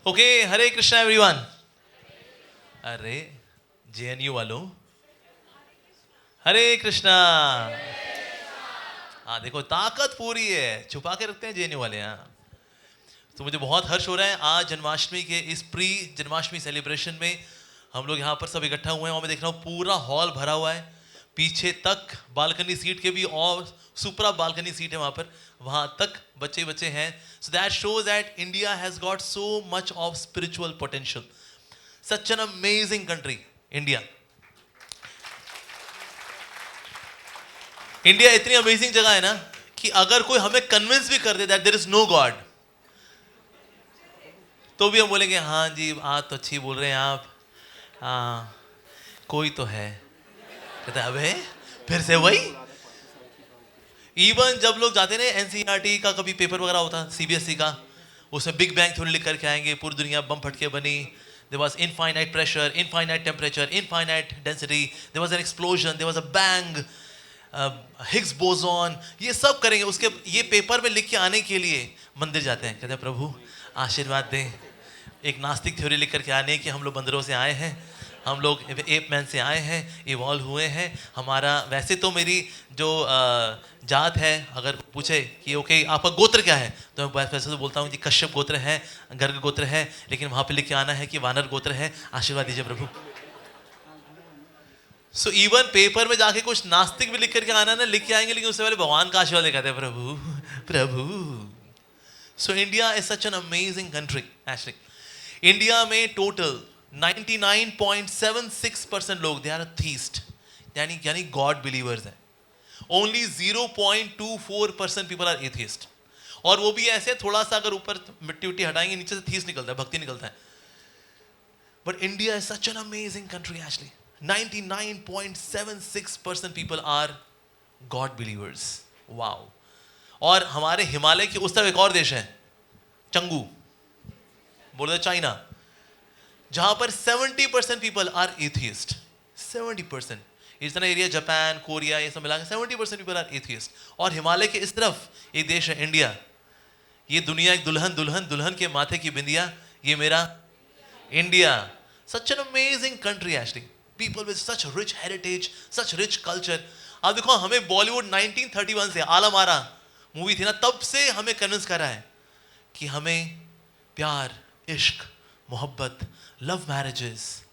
Okay, हरे Krishna everyone. अरे JNU वालों, हरे कृष्णा। हाँ देखो, ताकत पूरी है, छुपा के रखते हैं जेएनयू वाले यहाँ। तो मुझे बहुत हर्ष हो रहा है आज जन्माष्टमी के इस प्री जन्माष्टमी सेलिब्रेशन में हम लोग यहाँ पर सब इकट्ठा हुए हैं और मैं देख रहा हूँ पूरा हॉल भरा हुआ है। पीछे तक बालकनी सीट के भी और सुपरा बालकनी सीट है, वहाँ तक बच्चे बच्चे हैं। So that shows that India has got so much of spiritual potential. Such an amazing country India. India इतनी अमेजिंग जगह है ना कि अगर कोई हमें कन्विंस भी कर दे that there is no God, तो भी हम बोलेंगे हाँ जी बात तो अच्छी बोल रहे हैं आप, हाँ कोई तो है। कहते अबे फिर से वही। इवन जब लोग जाते ना एनसीईआरटी का कभी पेपर वगैरह होता सीबीएसई का, उसमें बिग बैंग थ्योरी लिख करके आएंगे पूरी दुनिया बम फटके बनी, there was infinite pressure, infinite temperature, infinite density, there was an explosion, there was a bang, Higgs boson, ये सब करेंगे। उसके ये पेपर में लिख के आने के लिए मंदिर जाते हैं, कहते हैं प्रभु आशीर्वाद दें। एक नास्तिक थ्योरी लिख करके आने की हम लोग बंदरों से आए हैं, हम लोग एप मैन से आए हैं, इवॉल्व हुए हैं। हमारा वैसे तो मेरी जो जात है, अगर पूछे कि ओके आपका गोत्र क्या है, तो मैं वैसे तो बोलता हूँ कि कश्यप गोत्र है, गर्ग गोत्र है, लेकिन वहाँ पे लिख के आना है कि वानर गोत्र है, आशीर्वाद दीजिए प्रभु। सो इवन पेपर में जाके कुछ नास्तिक भी लिख करके आना ना, लिख के आएंगे, लेकिन उससे पहले भगवान का आशीर्वाद कहते हैं प्रभु प्रभु। So India is such an amazing country. Actually India में टोटल 99.76% लोग दे आर अथीस्ट, यानी गॉड बिलीवर्स हैं। ओनली 0.24% पीपल आर एथिस्ट, और वो भी ऐसे थोड़ा सा अगर ऊपर मिट्टी उट्टी हटाएंगे नीचे से थीस्ट निकलता है, भक्ति निकलता है। But India is such an amazing country. Actually 99.76% people are God believers. Wow. और हमारे हिमालय के उस तरफ एक और देश है चंगू, बोलो चाइना, जहां पर 70% people are atheist. 70%। इतना एरिया जापान कोरिया ये सब मिला के 70% people are atheist। और हिमालय के इस तरफ एक देश है इंडिया। ये दुनिया एक दुल्हन दुल्हन दुल्हन के माथे की बिंदिया, ये मेरा India. Such an amazing country actually. People with such rich heritage, such rich culture. आप देखो हमें बॉलीवुड 1931 से आलम आरा मूवी थी ना, तब से हमें कन्विंस करा है कि हमें प्यार, इश्क, मोहब्बत, लव मैरिजेस,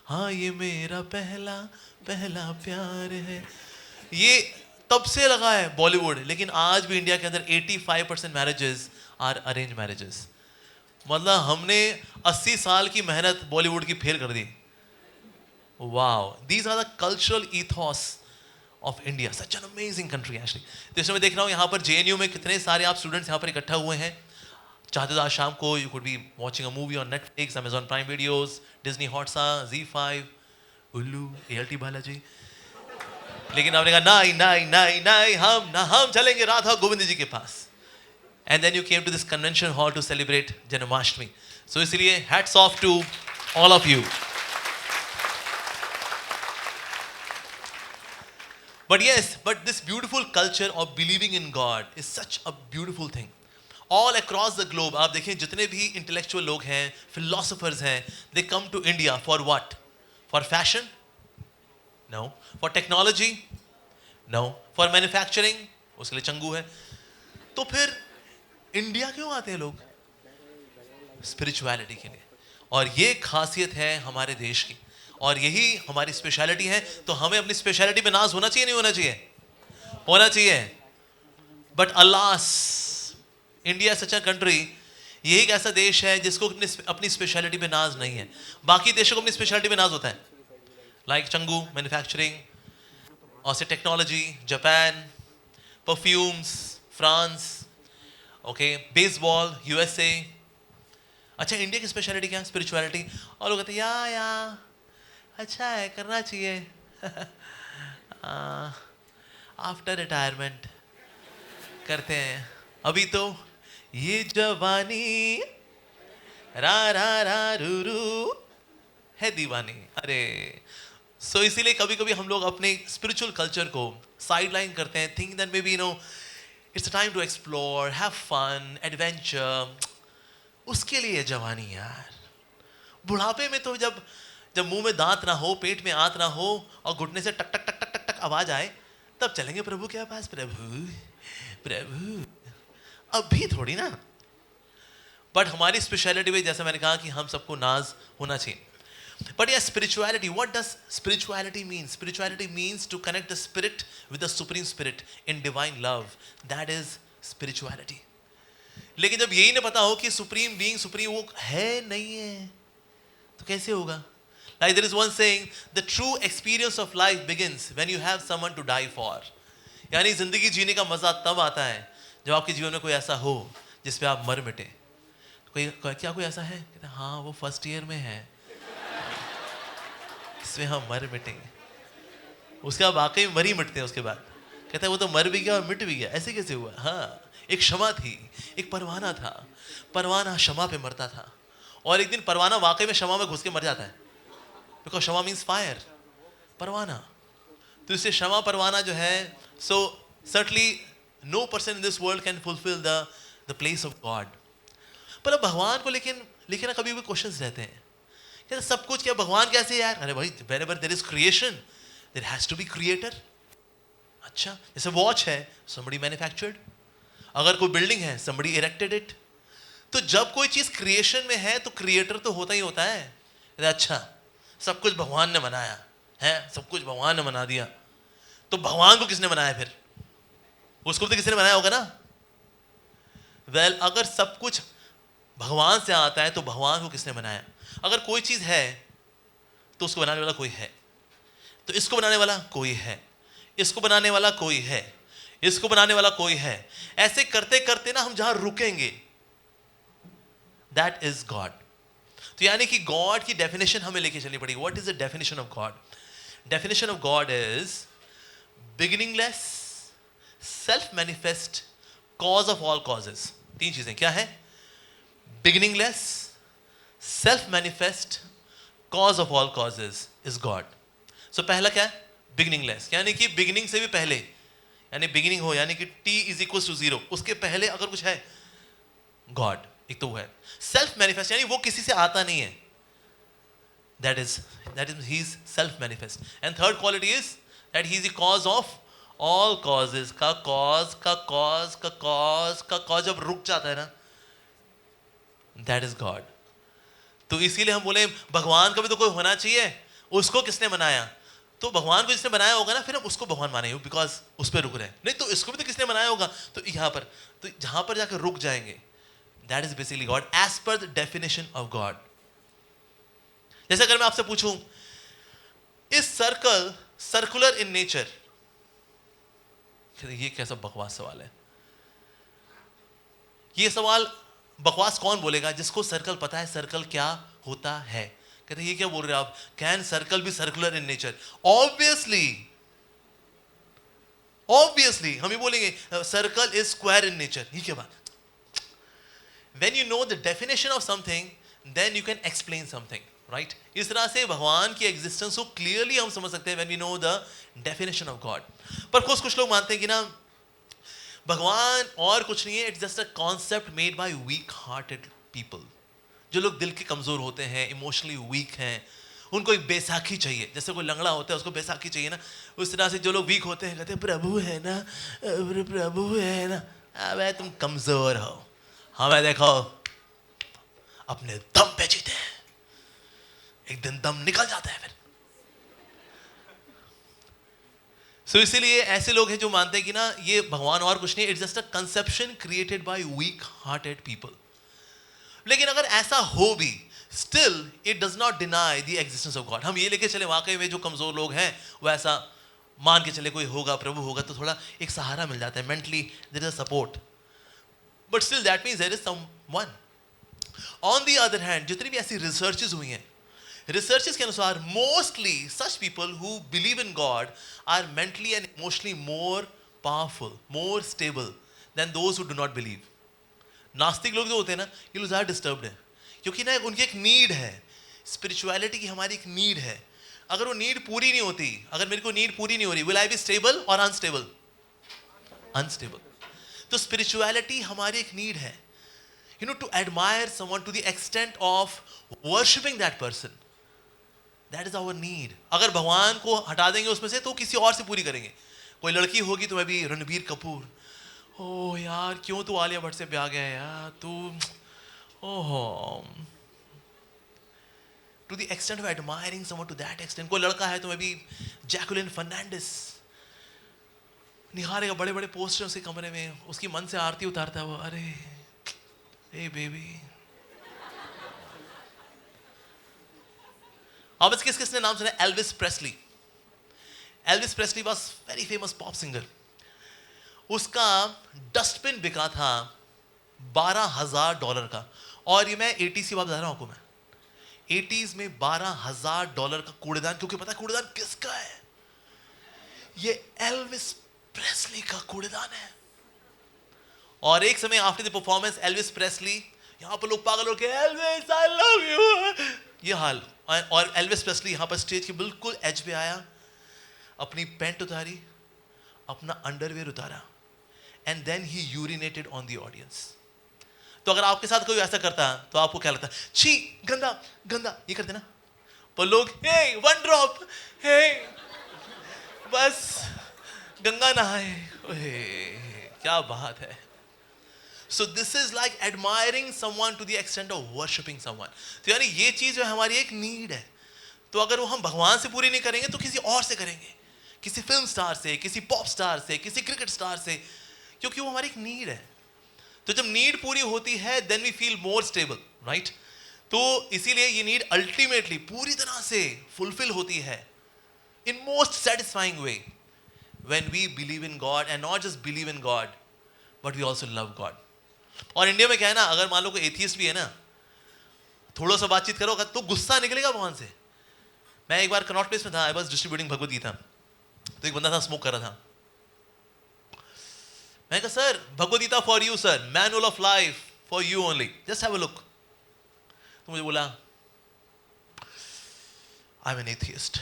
हाँ ये मेरा पहला पहला प्यार है, ये तब से लगा है बॉलीवुड। लेकिन आज भी इंडिया के अंदर 85% मैरिजेस आर अरेंज मैरिजेस। मतलब हमने 80 साल की मेहनत बॉलीवुड की फेल कर दी। Wow, these are the cultural ethos of India. Such an amazing country actually. तो इसमें मैं देख रहा हूँ यहाँ पर जेएनयू में कितने सारे आप स्टूडेंट्स यहाँ पर इकट्ठा हुए हैं। चाहते तो आज शाम को you could be watching a movie on Netflix, Amazon prime videos, Disney Hotstar, ZEE5, उल्लू, ALT बालाजी। लेकिन आपने कहा नहीं नहीं नहीं नहीं, हम चलेंगे राधा गोविंद जी के पास। And then you came to this convention hall to celebrate Janmashtami. So इसलिए hats off to all of you. But yes, but this beautiful culture of believing in God is such a beautiful thing. All across the globe, आप देखें जितने भी intellectual लोग हैं, philosophers हैं, they come to India for what? For fashion? No. For technology? No. For manufacturing? उसके लिए चंगू है। तो फिर इंडिया क्यों आते हैं लोग? स्पिरिचुअलिटी के लिए। और ये खासियत है हमारे देश की, और यही हमारी स्पेशलिटी है। तो हमें अपनी स्पेशलिटी पे नाज होना चाहिए, नहीं होना चाहिए? होना चाहिए। But alas, India such a country, यही एक ऐसा देश है जिसको अपनी स्पेशलिटी पे नाज नहीं है। बाकी देशों को अपनी स्पेशलिटी पे नाज होता है, लाइक चंगू, मैन्युफैक्चरिंग, और से technology, Japan, perfumes, France, okay, baseball, USA। अच्छा, इंडिया की स्पेशलिटी क्या है? स्पिरिचुअलिटी। और लोग कहते हैं या अच्छा है, करना चाहिए आफ्टर रिटायरमेंट करते हैं। अभी तो ये जवानी रा रा रा रू रू है दीवानी। अरे सो इसीलिए कभी कभी हम लोग अपने स्पिरिचुअल कल्चर को साइडलाइन करते हैं, think that may be it's a time to explore, have fun, adventure, उसके लिए जवानी यार। बुढ़ापे में तो जब जब मुंह में दांत ना हो, पेट में आंत ना हो और घुटने से टक टक टक टक टक टक आवाज आए, तब चलेंगे प्रभु के पास। प्रभु प्रभु, अभी थोड़ी ना। बट हमारी स्पेशलिटी में, जैसे मैंने कहा कि हम सबको नाज होना चाहिए। But yeah, spirituality, what does spirituality mean? Spirituality means to connect the spirit with the supreme spirit in divine love. That is spirituality. लेकिन जब यही ना पता हो कि सुप्रीम बीइंग, सुप्रीम वो है नहीं है, तो कैसे होगा? Like there is one saying, the true experience of life begins when you have someone to die for. यानी जिंदगी जीने का मजा तब आता है जब आपके जीवन में कोई ऐसा हो जिस पे आप मर मिटे। क्या कोई ऐसा है? कहते हाँ, वो फर्स्ट ईयर में है, इसमें हम मर मिटेंगे। उसके बाद वाकई मर ही मिटते हैं। उसके बाद कहता है वो तो मर भी गया और मिट भी गया। ऐसे कैसे हुआ? हाँ, एक क्षमा थी, एक परवाना था, परवाना क्षमा पे मरता था, और एक दिन परवाना वाकई में क्षमा में घुस के मर जाता है। बिकॉज क्षमा मीन्स फायर, परवाना। तो इससे क्षमा परवाना जो है, so certainly no person in this world can fulfil the place of God. पर अब भगवान को लेकिन ना कभी भी क्वेश्चंस रहते हैं, कहते सब कुछ क्या भगवान कैसे यार? अरे भाई, whenever there is creation there has to be creator। अच्छा, जैसे वॉच है, somebody manufactured। अगर कोई बिल्डिंग है, somebody erected it। तो जब कोई चीज क्रिएशन में है तो क्रिएटर तो होता ही होता है। अच्छा, सब कुछ भगवान ने बनाया है, सब कुछ भगवान ने बना दिया, तो भगवान को किसने बनाया फिर? उसको तो किसने बनाया होगा ना। वेल, अगर सब कुछ भगवान से आता है तो भगवान को किसने बनाया? अगर कोई चीज है तो उसको बनाने वाला कोई है, तो इसको बनाने वाला कोई है, इसको बनाने वाला कोई है, इसको बनाने वाला कोई है। ऐसे करते करते ना हम जहां रुकेंगे, दैट इज गॉड। तो यानी कि गॉड की डेफिनेशन हमें लेके चलनी पड़ेगी। What is the definition of God? Definition of God is beginningless, self manifest, cause of all causes. तीन चीजें क्या है? Beginningless, self manifest, cause of all causes is God. So पहला क्या है? बिगिनिंगलेस, यानी कि बिगिनिंग से भी पहले, यानी बिगिनिंग हो, यानी कि t इज इक्वल टू 0, उसके पहले अगर कुछ है, गॉड। एक तो वो है। सेल्फ मैनिफेस्ट, यानी वो किसी से आता नहीं है, that is he is self manifest. And third quality is that he is the cause of all causes. का कॉज का कॉज का कॉज का कॉज जब रुक जाता है ना, दैट इज गॉड। तो इसीलिए हम बोले भगवान का भी तो कोई होना चाहिए, उसको किसने बनाया? तो भगवान को जिसने बनाया होगा ना, फिर हम उसको भगवान मानेंगे, बिकॉज उस पर रुक रहे हैं। नहीं तो इसको भी तो किसने बनाया होगा, तो यहाँ पर, तो जहां पर जाकर रुक जाएंगे, that is basically God as per the definition of God. जैसे अगर मैं आपसे पूछूं, is circle circular in nature? ये कैसा बकवास सवाल है। ये सवाल बकवास कौन बोलेगा? जिसको सर्कल पता है सर्कल क्या होता है। कहते ये क्या बोल रहे हैं आप? Can circle be circular in nature? Obviously, obviously हम ही बोलेंगे circle is square in nature. ये क्या बात? When you know the definition of something, then you can explain something, right? इस तरह से भगवान की एग्जिस्टेंस को क्लियरली हम समझ सकते हैं when we know the definition of God. पर कुछ लोग मानते हैं कि ना भगवान और कुछ नहीं है, it's just a concept made by week hearted people. जो लोग दिल के कमजोर होते हैं, इमोशनली वीक हैं, उनको एक बैसाखी चाहिए। जैसे कोई लंगड़ा होता है उसको बैसाखी चाहिए ना, उस तरह से जो लोग वीक होते हैं कहते हैं प्रभु है ना, प्रभु है ना। अबे तुम कमजोर हो, हमें देखो अपने दम पे जीते हैं, एक दिन दम निकल जाता है फिर। सो इसीलिए ऐसे लोग हैं जो मानते हैं कि ना ये भगवान और कुछ नहीं, it's just a conception created by week hearted people. लेकिन अगर ऐसा हो भी, still it does not deny the existence of God. हम ये लेके चले वाकई में जो कमजोर लोग हैं वो ऐसा मान के चले कोई होगा, प्रभु होगा, तो थोड़ा एक सहारा मिल जाता है, mentally there is a support, but still that means there is someone. On the other hand, जितनी भी ऐसी रिसर्चेस हुई हैं, रिसर्चेस के अनुसार mostly such people who believe in God are mentally and emotionally more powerful, more stable than those who do not believe. नास्तिक लोग जो होते हैं ना, ये लोग ज़्यादा डिस्टर्ब्ड है, क्योंकि ना उनकी एक नीड है, स्पिरिचुअलिटी की हमारी एक नीड है। अगर वो नीड पूरी नहीं होती, अगर मेरे को नीड पूरी नहीं हो रही, विल आई बी स्टेबल और अनस्टेबल? अनस्टेबल। तो स्पिरिचुअलिटी हमारी एक नीड है। to admire someone to the extent of worshipping that person. That is our need. अगर भगवान को हटा देंगे उसमें से तो किसी और से पूरी करेंगे. कोई लड़की होगी तो मैं भी रणबीर कपूर. ओह यार क्यों तू आलिया भट्ट से ब्याह गया यार तू. ओह. To the extent of admiring someone to that extent. कोई लड़का है तो मैं भी जैकुलिन फर्नांडिस. निहारेगा बड़े बड़े पोस्टर उसके कमरे में, उसकी मन से आरती उतारता है वो. अरे हे बेबी. अब किसने नाम सुना? Elvis Presley. Elvis Presley was very famous pop singer. उसका डस्टबिन बिका था $12,000 का. और ये मैं 80s की बात बता रहा हूं आपको. मैं 80s में $12,000 का कूड़ेदान. क्योंकि पता है कूड़ेदान किसका है? ये एल्विस प्रेस्ली का कूड़ेदान है. और एक समय after the performance Elvis Presley, यहां पर लोग पागल हो गए, एल्विस आई लव यू, ये हाल. और एल्विस प्रेस्ली यहां पर स्टेज के बिल्कुल एज पे आया, अपनी पैंट उतारी, अपना अंडरवेयर उतारा, and then he urinated on the audience. तो अगर आपके साथ कोई ऐसा करता है तो आपको क्या लगता है? छी गंदा गंदा, ये करते ना. पर लोग हे वन ड्रॉप, हे बस गंगा नहाए. क्या बात है. So this is like admiring someone to the extent of worshipping someone. तो यानी ये चीज जो हमारी एक नीड है, तो अगर वो हम भगवान से पूरी नहीं करेंगे तो किसी और से करेंगे, किसी फिल्म स्टार से, किसी पॉप स्टार से, किसी क्रिकेट स्टार से, क्योंकि वो हमारी एक नीड है. तो जब नीड पूरी होती है then we feel more stable, right. तो इसीलिए ये नीड अल्टीमेटली पूरी तरह से फुलफिल होती है in most satisfying way when we believe in God, and not just believe in God but we also love God. और इंडिया में क्या है ना, अगर मान लो कोई एथियस्ट भी है ना, थोड़ा सा बातचीत करोगे तो गुस्सा निकलेगा भगवान से. मैं एक बार कनॉट प्लेस में था, I was distributing Bhagavad Gita. तो एक बंदा था स्मोक कर रहा था. मैंने कहा sir Bhagavad Gita for you sir, manual of life for you only, just have a look. तो मुझे बोला आई एम एन एथियस्ट,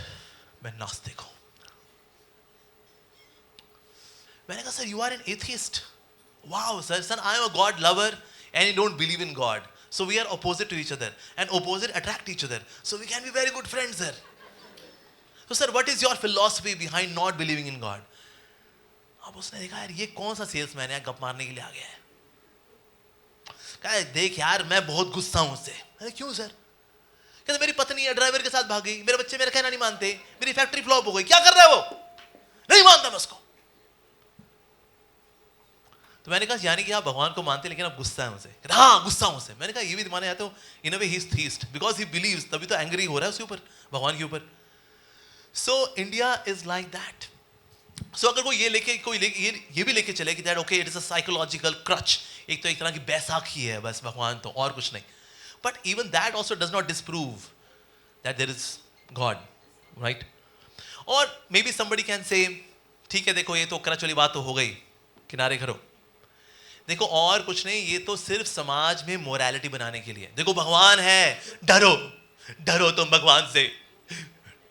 मैं नास्तिक हूं. मैंने कहा sir you are an atheist. Wow sir. Sir I am a God lover and you don't believe in God, so we are opposite to each other and opposite attract each other, so we can be very good friends sir. So sir what is your philosophy behind not believing in God? अब उसने देखा यार ये कौन सा salesman है, गप मारने के लिए आ गया है. कहा देख यार मैं बहुत गुस्सा हूं उससे. अरे क्यों सर? कहते मेरी पत्नी है ड्राइवर के साथ भाग गई, मेरे बच्चे मेरा कहना नहीं मानते, मेरी फैक्ट्री फ्लॉप हो गई, क्या कर रहा है वो? नहीं मानता मैं उसको. तो मैंने कहा यानी कि आप भगवान को मानते लेकिन आप गुस्सा है मुझसे. हाँ गुस्सा हूं मुझसे. मैंने कहा ये भी माने जाते हो in a way he is theist because he believes, तभी तो एंग्री हो रहा है उसके ऊपर, भगवान के ऊपर. So India is like that. So अगर वो ये भी लेके चले कि that okay it is a psychological crutch, एक तो एक तरह की बैसाखी है बस भगवान तो और कुछ नहीं. But even that also does not disprove that there is God, right. और may be somebody can say ठीक है देखो ये तो क्रच वाली बात तो हो गई, किनारे करो. देखो और कुछ नहीं, ये तो सिर्फ समाज में मोरालिटी बनाने के लिए. देखो भगवान है, डरो डरो तुम भगवान से,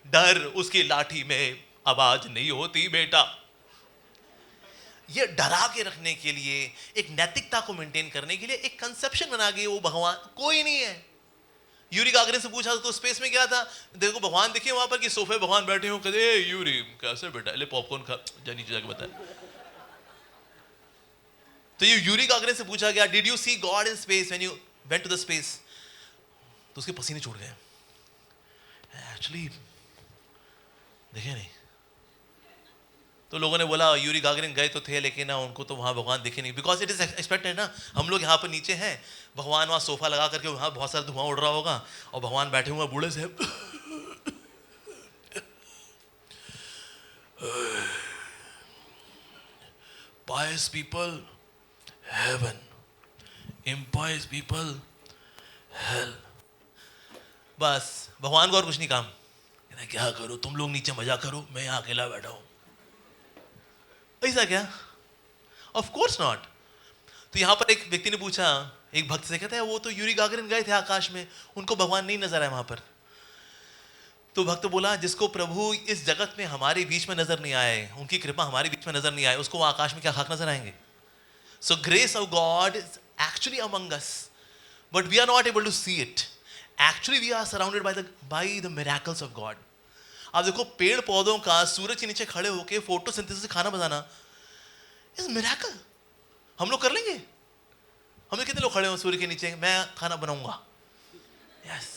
डर उसकी लाठी में आवाज नहीं होती बेटा. ये डरा के रखने के लिए, एक नैतिकता को मेंटेन करने के लिए एक कंसेप्शन बना गई वो भगवान कोई नहीं है. यूरी गागरे से पूछा तो स्पेस में गया था, देखो भगवान दिखे वहां पर कि सोफे भगवान बैठे हो, कहते यूरी कैसे बेटा, ले पॉपकॉर्न खा जा नीचे जाके बता. तो ये यूरी गागरे से पूछा गया did you see God in space when you went to the space. तो उसके पसीने छूट गए. एक्चुअली देखे नहीं. तो लोगों ने बोला यूरी गागरिन गए तो थे लेकिन ना उनको तो वहां भगवान दिखे नहीं, बिकॉज इट इज एक्सपेक्टेड ना, हम लोग यहाँ पर नीचे हैं, भगवान वहां सोफा लगा करके वहां बहुत सारा धुआं उड़ रहा होगा और भगवान बैठे हुए बूढ़े से pious people heaven, impious people hell. बस भगवान को और कुछ नहीं काम. क्या करो तुम लोग नीचे मजा करो, मैं यहाँ अकेला बैठा हूं. ऐसा क्या? Of course not. तो यहाँ पर एक व्यक्ति ने पूछा एक भक्त से, कहता है वो तो यूरी गागरिन गए थे आकाश में, उनको भगवान नहीं नजर आया वहां पर. तो भक्त बोला जिसको प्रभु इस जगत में हमारे बीच में नजर नहीं आए, उनकी कृपा हमारे बीच में नजर नहीं आए, उसको वो आकाश में क्या खाक नजर आएंगे. So grace of God is actually among us. but we are not able to see it. Actually, we are surrounded by the miracles of God. आप देखो पेड़ पौधों का सूरज के नीचे खड़े होके फोटोसिंथेसिस से खाना बनाना इज मिरेकल. हम लोग कर लेंगे? हम लोग कितने लोग खड़े हो सूर्य के नीचे, मैं खाना बनाऊंगा. यस.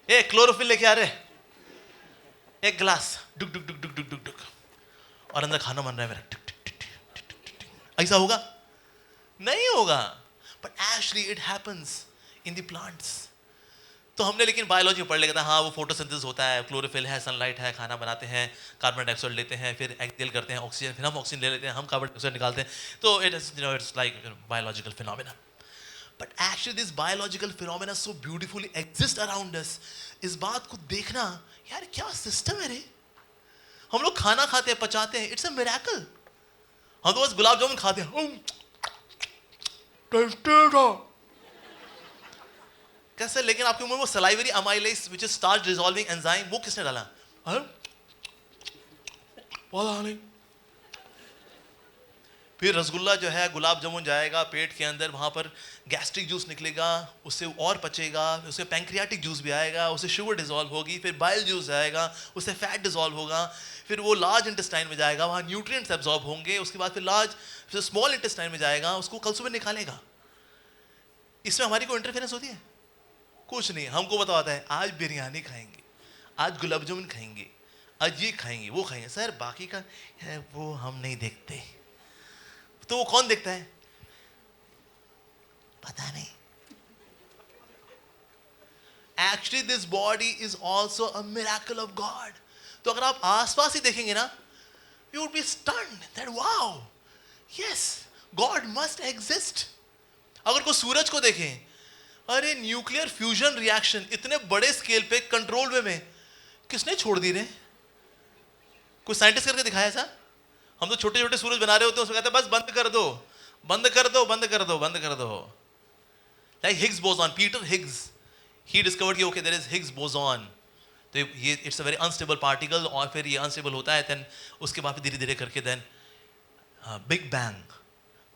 ए क्लोरोफिल लेके आ रहे, एक गिलास, डुक डुक डुक डुक डुक डुक डुक, और अंदर खाना बन रहा है मेरा. टुक टुक टुक टुक टुक टुक. ऐसा होगा? नहीं होगा. But actually it happens in the plants. तो हमने लेकिन बायोलॉजी पढ़ लिया था, हाँ वो फोटोसिंथेसिस होता है, क्लोरोफिल है, सनलाइट है, खाना बनाते हैं, कार्बन डाइऑक्साइड लेते हैं, फिर एक्सहेल करते हैं ऑक्सीजन, फिर हम ऑक्सीजन ले लेते हैं, हम कार्बन डाइऑक्साइड निकालते हैं. तो it's like biological phenomena. But actually this biological phenomena so beautifully exist around us. इस बात को देखना, यार क्या सिस्टम है रे. हम लोग खाना खाते हैं, पचाते हैं, इट्स अ मिरेकल. हम तो बस गुलाब जामुन खाते हैं, कैसे, लेकिन आपके मुंह में वो salivary amylase which start dissolving enzyme, वो किसने डाला? पता नहीं. फिर रसगुल्ला जो है, गुलाब जामुन जाएगा पेट के अंदर, वहां पर गैस्ट्रिक जूस निकलेगा, उससे और पचेगा, उससे पैंक्रियाटिक जूस भी आएगा, उससे शुगर डिसॉल्व होगी, फिर बाइल जूस जाएगा, उससे फैट डिसॉल्व होगा, फिर वो लार्ज इंटेस्टाइन में जाएगा, वहाँ न्यूट्रिएंट्स एब्जॉर्ब होंगे, उसके बाद फिर स्मॉल इंटेस्टाइन में जाएगा, उसको कल सुबह निकालेगा. इसमें हमारी कोई इंटरफेरेंस होती है? कुछ नहीं. हमको बताता है आज बिरयानी खाएंगे, आज गुलाब जामुन खाएंगे, आज ये खाएंगे, वो खाएंगे. सर बाकी का है वो हम नहीं देखते. तो वो कौन देखता है? पता नहीं. Actually this body is also a miracle of God. तो अगर आप आसपास ही देखेंगे ना, you would be stunned that wow, yes God must exist. अगर कोई सूरज को देखें, अरे न्यूक्लियर फ्यूजन रिएक्शन इतने बड़े स्केल पे कंट्रोल वे में किसने छोड़ दी रे? कोई साइंटिस्ट करके दिखाया ऐसा? हम तो छोटे छोटे सूरज बना रहे होते हैं, उसमें कहते हैं बस बंद कर दो, बंद कर दो, बंद कर दो, बंद कर दो. Like Higgs boson, Peter Higgs, he discovered कि okay there is Higgs boson. तो ये it's a very unstable particle, और फिर ये अनस्टेबल होता है, देन उसके बाद धीरे धीरे करके देन बिग बैंग.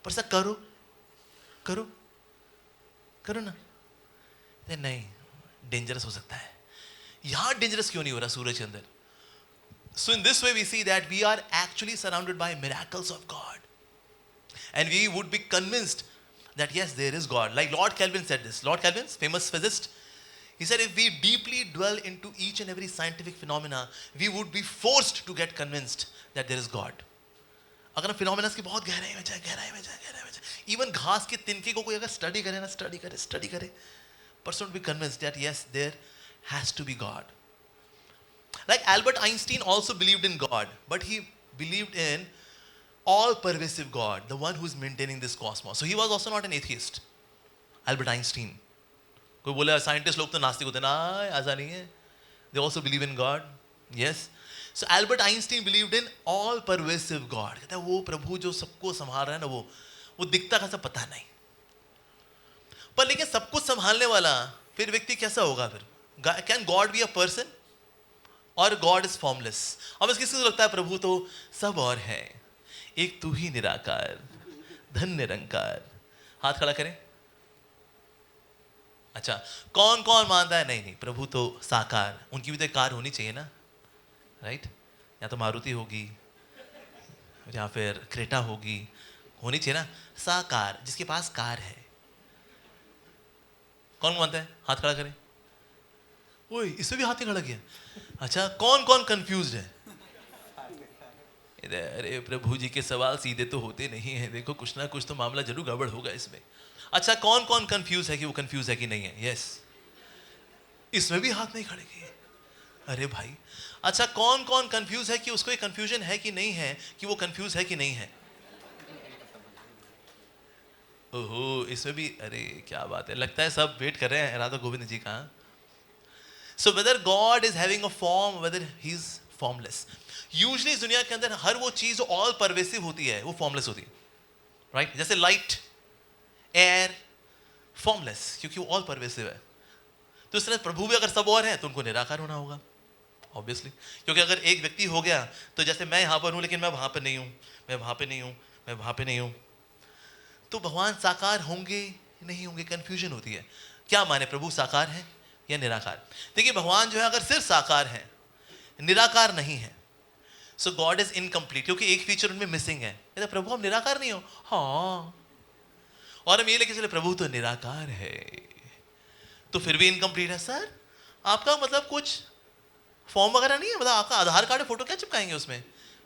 पर सर करो करो करो ना, नहीं डेंजरस हो सकता है. यहां डेंजरस क्यों नहीं हो रहा सूरज के अंदर? So in this way we see that we are actually surrounded by miracles of God, and we would be convinced that yes, there is God. Like Lord Kelvin said this. Lord Kelvin, famous physicist, he said if we deeply dwell into each and every scientific phenomena, we would be forced to get convinced that there is God. अगर हम phenomena की बहुत गहराई में जाए, even घास के तिनके को कोई अगर स्टडी करे, person would be convinced that yes, there has to be God. Like Albert Einstein also believed in God, but he believed in all-pervasive God, the one who is maintaining this cosmos. So he was also not an atheist. Albert Einstein. कोई बोले scientist लोग तो नास्तिक होते हैं ना, ऐसा नहीं है. They also believe in God. Yes. So Albert Einstein believed in all-pervasive God. कहता है वो प्रभु जो सबको संभाल रहा है ना, वो दिखता कैसा पता नहीं. पर लेकिन सब कुछ संभालने वाला फिर व्यक्ति कैसा होगा फिर? Can God be a person? और गॉड इज फॉर्मलेस. अब किसी को लगता है प्रभु तो सब और है, एक तू ही निराकार, धन निरंकार. हाथ खड़ा करें. अच्छा, कौन कौन मानता है नहीं प्रभु तो साकार? उनकी भी तो एक कार होनी चाहिए ना, राइट? या तो मारुति होगी या फिर क्रेटा होगी, होनी चाहिए ना साकार, जिसके पास कार है. कौन मानता है? हाथ खड़ा करें. ओए इसमें भी हाथ नहीं खड़ा किया. अच्छा, कौन कौन कंफ्यूज्ड है? अरे प्रभु जी के सवाल सीधे तो होते नहीं है, देखो कुछ ना कुछ तो मामला जरूर गड़बड़ होगा इसमें. अच्छा, कौन कौन कंफ्यूज है कि वो कंफ्यूज है कि नहीं है? यस, इसमें भी हाथ नहीं खड़े किए. अरे भाई, अच्छा कौन कौन कंफ्यूज है कि उसको एक कंफ्यूजन है कि नहीं है, कि वो कंफ्यूज है कि नहीं है? ओहो, इसमें भी. अरे क्या बात है, लगता है सब वेट कर रहे हैं राधा गोविंद जी का. So whether God is having a form, whether he is formless. Usually इस दुनिया के अंदर हर वो चीज जो all pervasive होती है वो formless होती है, right? जैसे light, air, formless, क्योंकि वो all pervasive है. तो इस तरह प्रभु भी अगर सब और हैं तो उनको निराकार होना होगा, obviously. क्योंकि अगर एक व्यक्ति हो गया तो जैसे मैं यहाँ पर हूँ लेकिन मैं वहाँ पर नहीं हूँ, मैं वहाँ पे नहीं हूँ, मैं वहाँ पे नहीं हूँ, तो भगवान साकार होंगे नहीं होंगे, कंफ्यूजन होती है. क्या माने, प्रभु साकार है या निराकार? देखिए भगवान जो है अगर सिर्फ साकार है, निराकार नहीं है, सो गॉड इज इनकम्प्लीट, क्योंकि एक फीचर उनमें मिसिंग है। कहते प्रभु हम निराकार नहीं हो, हाँ, और हम ये लेके चले प्रभु तो निराकार है, तो फिर भी इनकम्प्लीट है। सर आपका मतलब कुछ फॉर्म वगैरह नहीं है, मतलब आपका आधार कार्ड फोटो क्या चिपकाएंगे उसमें,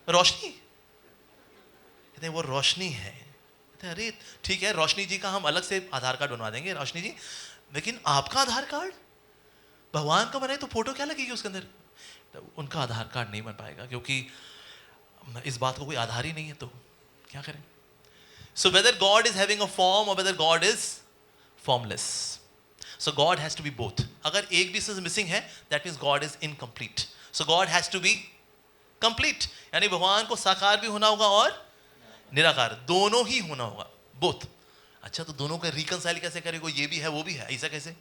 रोशनी? कहते वो रोशनी है। कहते अरे ठीक है, रोशनी जी का हम अलग से आधार कार्ड बनवा देंगे रोशनी जी, लेकिन आपका आधार कार्ड भगवान का बनाए तो फोटो क्या लगेगी उसके अंदर? तो उनका आधार कार्ड नहीं बन पाएगा, क्योंकि इस बात को कोई आधार ही नहीं है, तो क्या करें? So whether God is having a form और whether God is formless, so God has to be both. अगर एक भी चीज मिसिंग है, that means God is incomplete. So God has to be complete, यानी भगवान को साकार भी होना होगा और निराकार, दोनों ही होना होगा, बोथ। अच्छा तो दोनों का रिकंसाइल कैसे करेगा? ये भी है वो भी है, ऐसा कैसे?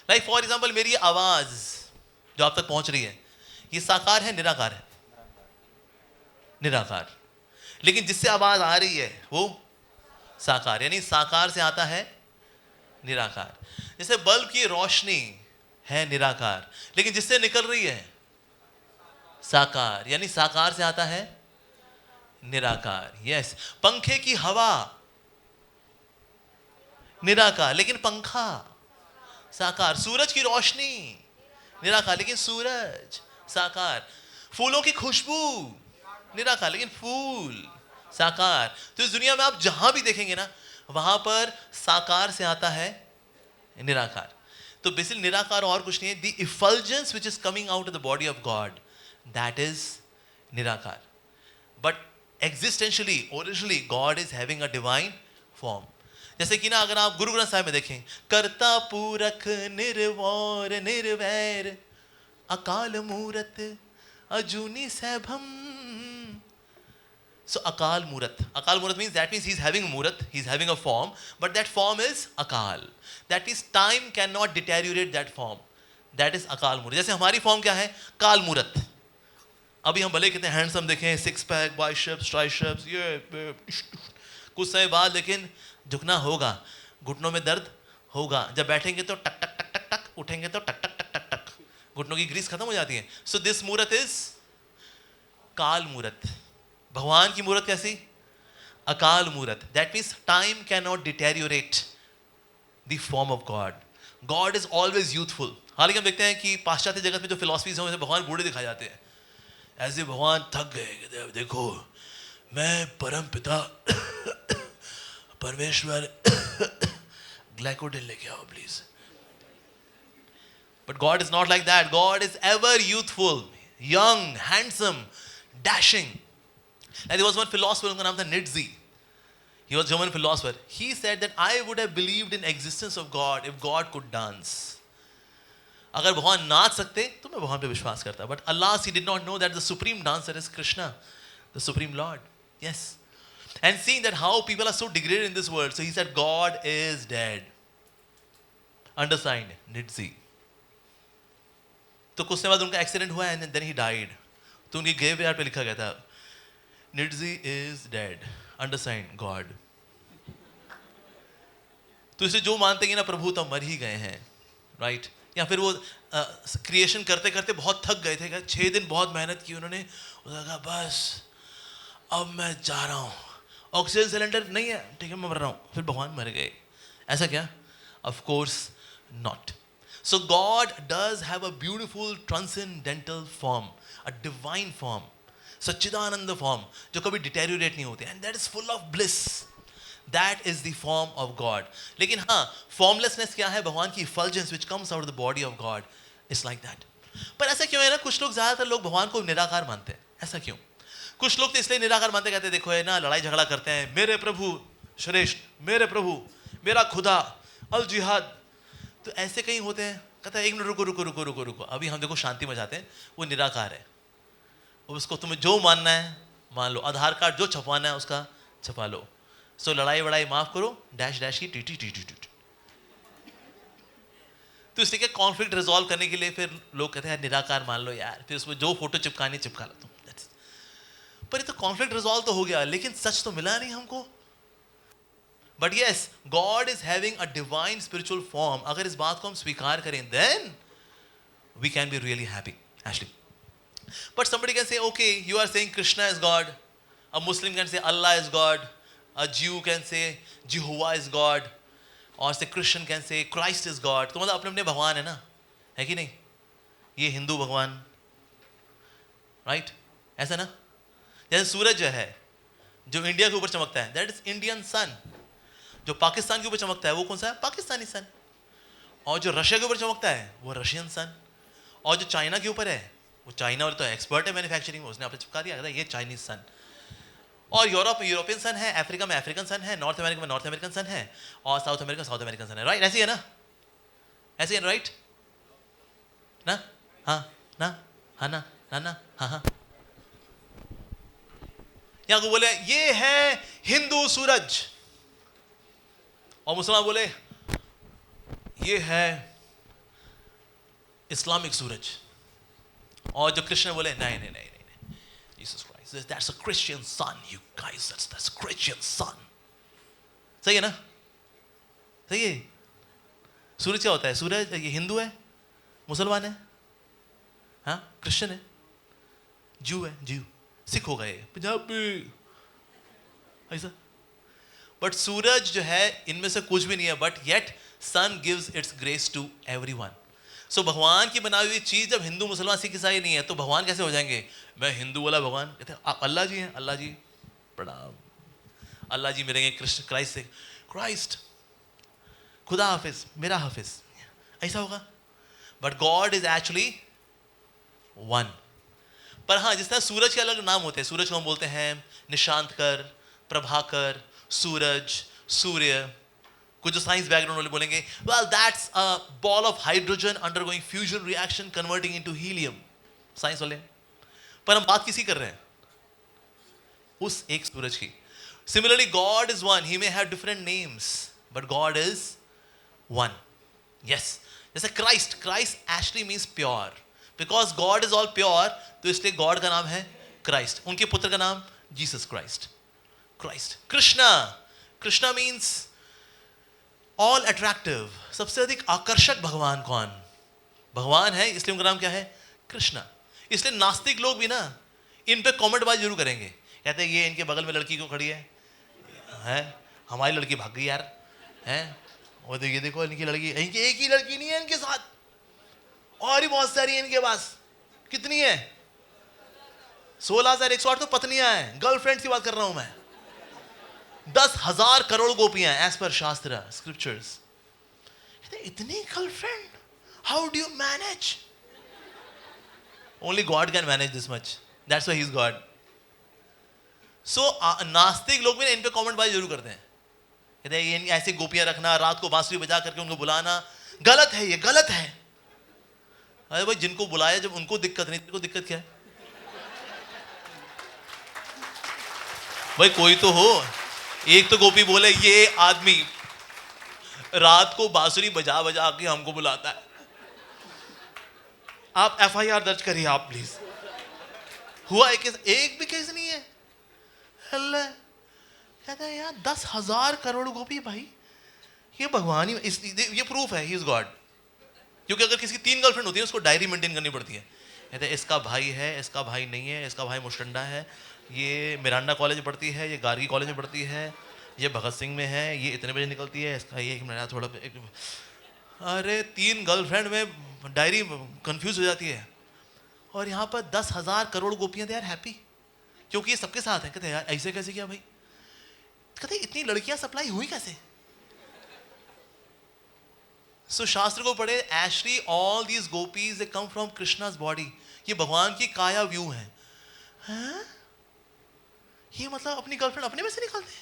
लाइक फॉर एग्जाम्पल मेरी आवाज जो आप तक पहुंच रही है, ये साकार है निराकार है? निराकार। लेकिन जिससे आवाज आ रही है वो साकार, यानी साकार से आता है निराकार। जैसे बल्ब की रोशनी है निराकार, लेकिन जिससे निकल रही है साकार, यानी साकार से आता है निराकार। यस, पंखे की हवा निराकार, लेकिन पंखा साकार। सूरज की रोशनी निराकार, लेकिन सूरज साकार। फूलों की खुशबू निराकार, लेकिन फूल साकार। तो इस दुनिया में आप जहां भी देखेंगे ना, वहां पर साकार से आता है निराकार। तो बेसिकली निराकार और कुछ नहीं है, the effulgence which is coming out of the body of God, that is nirakar. But existentially originally God is having a divine form. जैसे कि ना अगर आप गुरु ग्रंथ साहिब में देखें, कर्ता पूरक निर्वौर निर्वैर अकाल मूरत अजूनी सैभम। So Akal Murat. Akal Murat means, that means he's having a Murat, he's having a form, but that form is Akal. That means time cannot deteriorate that form. That is Akal Murat. जैसे हमारी form क्या है? काल मूरत। अभी हम भले कितने हैंडसम दिखें, सिक्स पैक, बाइसेप्स, ट्राइसेप्स, ये कुछ समय बाद लेकिन झुकना होगा, घुटनों में दर्द होगा, जब बैठेंगे तो टक टक टक टक टक, उठेंगे तो टक टक टक टक टक, घुटनों की ग्रीस खत्म हो जाती है। सो दिस मूरत इज काल मूरत। भगवान की मूरत कैसी? अकाल मूरत। That means time can not deteriorate the form of God. God is always youthful. हालांकि हम देखते हैं कि पाश्चात्य जगत में जो फिलॉसफीज हैं, भगवान बूढ़े दिखाए जाते हैं, ऐसे भगवान थक गए, देखो मैं परम पिता परमेश्वर ग्लाइकोडिन लेके आओ please. But God is not like that. God is ever youthful, young, handsome, dashing. And there was one philosopher, उनका नाम था Nietzsche. He was a German philosopher. He said that I would have believed in existence of God if God could dance. अगर भगवान नाच सकते तो मैं भगवान पे विश्वास करता. But alas, he did not know that the supreme dancer is Krishna, the supreme Lord. Yes. And seeing that how people are so degraded in this world, so he said God is dead. Undersigned, Nietzsche. तो कुछ समय बाद उनका accident हुआ and then he died. तो उनकी graveyard पे लिखा गया था Nietzsche is dead, undersigned God. तो इसे जो मानते हैं ना प्रभु तो मर ही गए हैं, राइट? या फिर वो क्रिएशन करते करते बहुत थक गए थे, 6 दिन बहुत मेहनत की उन्होंने, उसने कहा बस अब मैं जा रहा हूँ, ऑक्सीजन सिलेंडर नहीं है, ठीक है मैं मर रहा हूँ, फिर भगवान मर गए। ऐसा क्या? Of course not. So God does have a beautiful transcendental form, a divine form, sachchidananda form जो कभी डिटेरियोरेट नहीं होते, and that is full of bliss. That is the form of God. लेकिन हाँ, फॉर्मलेसनेस क्या है? भगवान की effulgence which comes out of the body of God is like that. पर ऐसा क्यों है ना, कुछ लोग, ज्यादातर लोग भगवान को निराकार मानते हैं। ऐसा क्यों? कुछ लोग तो इसलिए निराकार मानते, कहते देखो है ना, लड़ाई झगड़ा करते हैं, मेरे प्रभु श्रेष्ठ, मेरे प्रभु, मेरा खुदा, अल जिहाद। तो ऐसे कहीं होते हैं, कहता है एक मिनट रुको रुको रुको रुको रुको, अभी हम देखो शांति में जाते हैं, वो निराकार है, उसको तुम्हें जो मानना है मान लो, आधार कार्ड जो छपवाना है उसका छपा लो, सो लड़ाई वड़ाई माफ करो, डैश डैश की टीटी टीटी टीटी। तो इसलिए क्या, कॉन्फ्लिक्ट रिजॉल्व करने के लिए फिर लोग कहते हैं निराकार मान लो यार, फिर उसमें जो फोटो चिपकानी चिपका लो तुम। पर ये तो कॉन्फ्लिक्ट रिजॉल्व तो हो गया, लेकिन सच तो मिला नहीं हमको। But yes, God is having a divine spiritual form. अगर इस बात को हम स्वीकार करें, then we can be really happy. Ashley. But somebody can say, okay, you are saying Krishna is God. A Muslim can say Allah is God. A Jew can say Jehovah is God. और से Christian can say Christ is God. तो मतलब अपने अपने भगवान है ना, है कि नहीं? ये हिंदू भगवान, राइट? ऐसा ना? जैसे सूरज जो है, जो इंडिया के ऊपर चमकता है, दैट इज इंडियन सन. जो पाकिस्तान के ऊपर चमकता है वो कौन सा है? पाकिस्तानी सन. और जो रशिया के ऊपर चमकता है वो रशियन सन. और जो चाइना के ऊपर है, वो चाइना और तो एक्सपर्ट है मैन्युफैक्चरिंग में, उसने आपने चिपका दिया, ये चाइनीज सन. और यूरोप में यूरोपियन सन है, अफ्रीका में अफ्रीकन सन है, नॉर्थ अमेरिका में नॉर्थ अमेरिकन सन है, और साउथ अमेरिका साउथ अमेरिकन सन है. राइट? ऐसे ही है ना? ऐसे ही है, राइट ना? हाँ ना? हाँ ना? ना ना? हाँ हाँ. यहाँ को बोले ये है हिंदू सूरज, और मुसलमान बोले ये है इस्लामिक सूरज, और जो कृष्ण बोले नहीं नहीं नहीं नहीं, Jesus Christ, that's a Christian son, you guys, that's Christian son. सही है ना? सही है. सूरज क्या होता है? सूरज ये हिंदू है, मुसलमान है, हाँ, क्रिश्चियन है, जू है, जू, सिख हो गए, पंजाबी, ऐसा. बट सूरज जो है इनमें से कुछ भी नहीं है, but yet sun gives its grace to everyone. So भगवान की बनाई हुई चीज जब हिंदू मुसलमान सिख ईसाई नहीं है, तो भगवान कैसे हो जाएंगे? मैं हिंदू वाला भगवान, कहते हैं आप अल्लाह जी हैं, अल्लाह जी प्रणाम, अल्लाह जी मिलेंगे कृष्ण क्राइस्ट से, क्राइस्ट खुदा हाफिज, मेरा हाफिज, ऐसा होगा? But God is actually one. पर हाँ, जिस तरह सूरज के अलग नाम होते हैं, सूरज को हम बोलते हैं निशांतकर, प्रभाकर, सूरज, सूर्य. कुछ जो साइंस बैकग्राउंड वाले बोलेंगे well that's a ball of hydrogen undergoing fusion reaction converting into helium, science वाले. पर हम बात किसी कर रहे हैं? उस एक सूरज की. Similarly God is one, he may have different names, but God is one. Yes, जैसे Christ, Christ actually means pure, because God is all pure, तो इसलिए गॉड का नाम है क्राइस्ट. उनके पुत्र का नाम Jesus Christ. Christ. Krishna, Krishna means all attractive, सबसे अधिक आकर्षक भगवान कौन? भगवान है, इसलिए उनका नाम क्या है? कृष्णा. इसलिए नास्तिक लोग भी ना इन पे कमेंट बात जरूर करेंगे, कहते हैं ये इनके बगल में लड़की क्यों खड़ी है, हैं हमारी लड़की भाग गई यार, हैं और तो ये देखो इनकी लड़की, इनकी एक ही लड़की नहीं है इनके साथ, और ही बहुत सारी है इनके पास. कितनी है? 16,108 तो पत्नियां हैं, गर्लफ्रेंड्स की बात कर रहा हूं मैं. 10,000 करोड़ गोपियां एज पर शास्त्र स्क्रिप्चर्स. इतनी girlfriend, how do you manage? Only God can manage this much, that's why he is God. So नास्तिक लोग भी इन पे कमेंट बाजी जरूर करते हैं, कहते हैं ये ऐसे गोपियां रखना, रात को बांसुरी बजा करके उनको बुलाना गलत है, ये गलत है. अरे भाई जिनको बुलाया जब उनको दिक्कत नहीं, तेरे को दिक्कत क्या है भाई? कोई तो हो. एक तो गोपी बोले ये आदमी रात को बांसुरी बजा बजा के हमको बुलाता है, आप FIR दर्ज करिए आप प्लीज. हुआ एक भी केस नहीं है. अल्लाह कहता है यार 10,000 करोड़ गोपी, भाई ये भगवान ही, ये प्रूफ है ही इज गॉड. क्योंकि अगर किसी की 3 गर्लफ्रेंड होती है उसको डायरी मेंटेन करनी पड़ती है. कहते हैं इसका भाई है, इसका भाई नहीं है, इसका भाई मुस्टंडा है, ये मिरांडा कॉलेज में पढ़ती है, ये गार्गी कॉलेज में पढ़ती है, ये भगत सिंह में है, ये इतने बजे निकलती है, इसका ये एक थोड़ा अरे 3 गर्लफ्रेंड में डायरी कंफ्यूज हो जाती है. और यहाँ पर 10,000 करोड़ गोपियां दे यार हैप्पी, क्योंकि ये सबके साथ है. कहते यार ऐसे कैसे किया भाई? कहते इतनी लड़कियां सप्लाई हुई कैसे? सो शास्त्र को पढ़े, actually all these gopis they come from Krishna's body. ये भगवान की काया व्यू है. हाँ? ये मतलब अपनी गर्लफ्रेंड अपने में से निकालते हैं?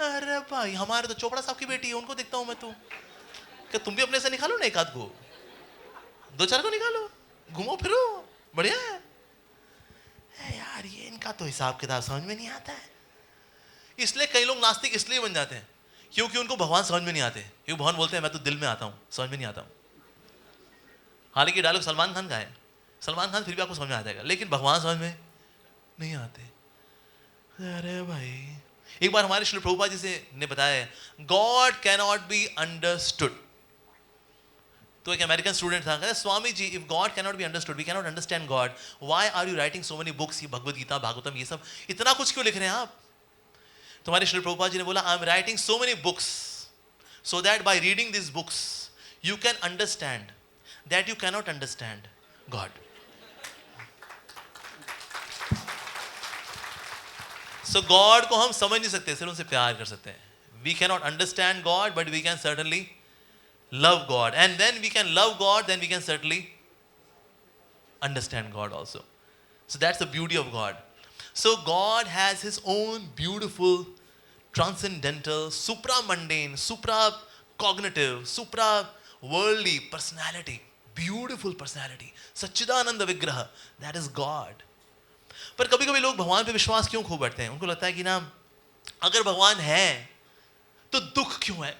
अरे भाई हमारे तो चोपड़ा साहब की बेटी है, उनको देखता हूं मैं. तो क्या तुम भी अपने से निकालो ना, एक आध को, 2-4 को निकालो, घूमो फिरो, बढ़िया है. यार ये इनका तो हिसाब किताब समझ में नहीं आता है. इसलिए कई लोग नास्तिक इसलिए बन जाते हैं क्योंकि उनको भगवान समझ में नहीं आते. क्योंकि भगवान बोलते हैं मैं तो दिल में आता हूं, समझ में नहीं आता हूं. हालांकि डायलॉग सलमान खान का है, सलमान खान फिर भी आपको समझ में आ जाएगा, लेकिन भगवान समझ में नहीं आते. अरे भाई एक बार हमारे श्री प्रभुपाद जी ने बताया, गॉड कैनॉट बी अंडरस्टूड। तो एक अमेरिकन स्टूडेंट था, कहता Swami ji, if God cannot be understood, we cannot understand God, why are you writing so many books, ये भगवद गीता, भागवतम, ये सब इतना कुछ क्यों लिख रहे हैं आप? तुम्हारे श्री प्रभुपाद जी ने बोला, I am writing so many books so that by reading this books you can understand that you cannot understand God. So God को हम समझ नहीं सकते, सिर्फ उनसे प्यार कर सकते हैं। We cannot understand God but we can certainly love God, and then we can love God, then we can certainly understand God also. So that's the beauty of God. So God has his own beautiful transcendental supra-mundane, supra-cognitive, supra-worldly personality, beautiful personality, Satchidananda Vigraha, that is God. पर कभी कभी लोग भगवान पे विश्वास क्यों खो बैठते हैं? उनको लगता है कि ना, अगर भगवान है तो दुख क्यों है,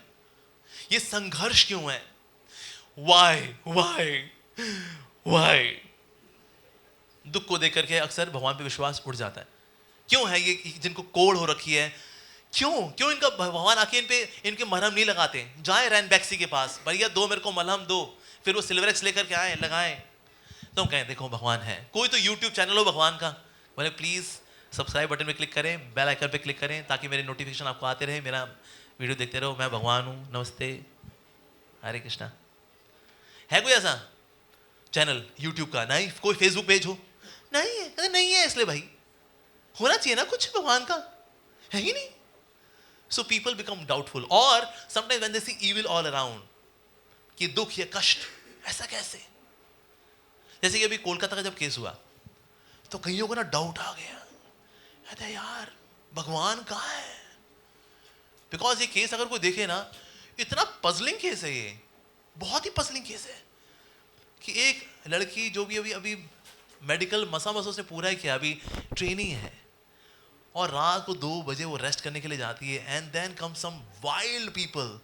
ये संघर्ष क्यों है, वाई दुख को देख करके अक्सर भगवान पे विश्वास उड़ जाता है। क्यों है ये, जिनको कोड़ हो रखी है, क्यों इनका भगवान आके इनके मरहम नहीं लगाते? जाए रैनबैक्सी के पास, भैया दो मेरे को मलहम दो, फिर वो सिल्वरेक्स लेकर के आए, लगाएं, तो कहें देखो भगवान है। कोई तो यूट्यूब चैनल हो भगवान का, बोले प्लीज सब्सक्राइब बटन पे क्लिक करें, बेल आइकन पे क्लिक करें, ताकि मेरे नोटिफिकेशन आपको आते रहे, मेरा वीडियो देखते रहो, मैं भगवान हूँ, नमस्ते, हरे कृष्णा। है कोई ऐसा चैनल यूट्यूब का? नहीं। कोई फेसबुक पेज हो? नहीं है। कहते नहीं है, इसलिए भाई होना चाहिए ना कुछ भगवान का, है ही नहीं। सो पीपल बिकम डाउटफुल, और sometimes when they see evil all around, कि दुख या कष्ट ऐसा कैसे। जैसे कि अभी कोलकाता का जब केस हुआ तो कईयों को ना डाउट आ गया, कहते यार भगवान कहाँ है? बिकॉज ये केस अगर कोई देखे ना, इतना पजलिंग केस है, ये बहुत ही पजलिंग केस है, कि एक लड़की जो भी अभी मेडिकल मसों से पूरा ही किया, अभी ट्रेनिंग है, और रात को 2 बजे वो रेस्ट करने के लिए जाती है, and then come some wild people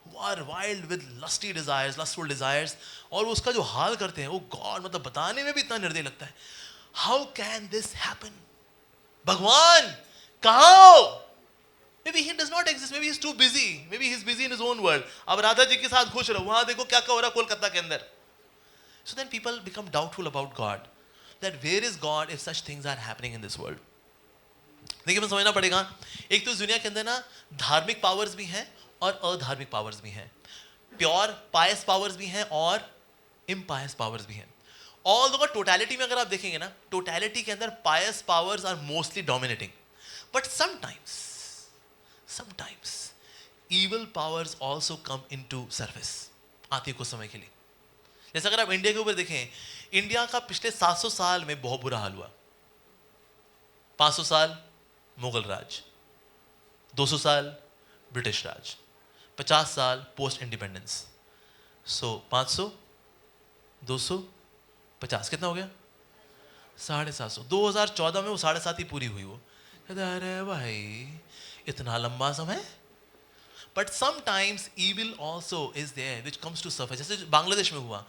who are wild with lusty desires, lustful desires, और उसका जो हाल करते हैं, वो गॉड, मतलब बताने में भी इतना निर्दय लगता है। How can this happen? भगवान कहाँ हो? Maybe he does not exist, maybe he is too busy, maybe he is busy in his own world. अब राधा जी के साथ खुश रहो, वहां देखो क्या क्या हो रहा है कोलकाता के अंदर। So then people become doubtful about God, that where is God if such things are happening in this world? देखिए, हमें समझना पड़ेगा, एक तो इस दुनिया के अंदर ना धार्मिक पावर्स भी हैं और अधार्मिक पावर्स भी हैं, प्योर पायस पावर्स भी हैं और इम्पायस पावर्स भी हैं। ऑल दो टोटलिटी में अगर आप देखेंगे ना, टोटलिटी के अंदर pious powers are mostly dominating, but sometimes evil powers also come into service, आती है कुछ समय के लिए। जैसे अगर आप इंडिया के ऊपर देखें, इंडिया का पिछले 700 साल में बहुत बुरा हाल हुआ। 500 साल मुगल राज, 200 साल ब्रिटिश राज, 50 साल पोस्ट इंडिपेंडेंस। सो 500 200 50 कितना हो गया? 750। 2014 में वो 7.5 ही पूरी हुई। वो अरे भाई इतना लंबा समय। But sometimes evil also is there which comes to surface. जैसे बांग्लादेश में हुआ,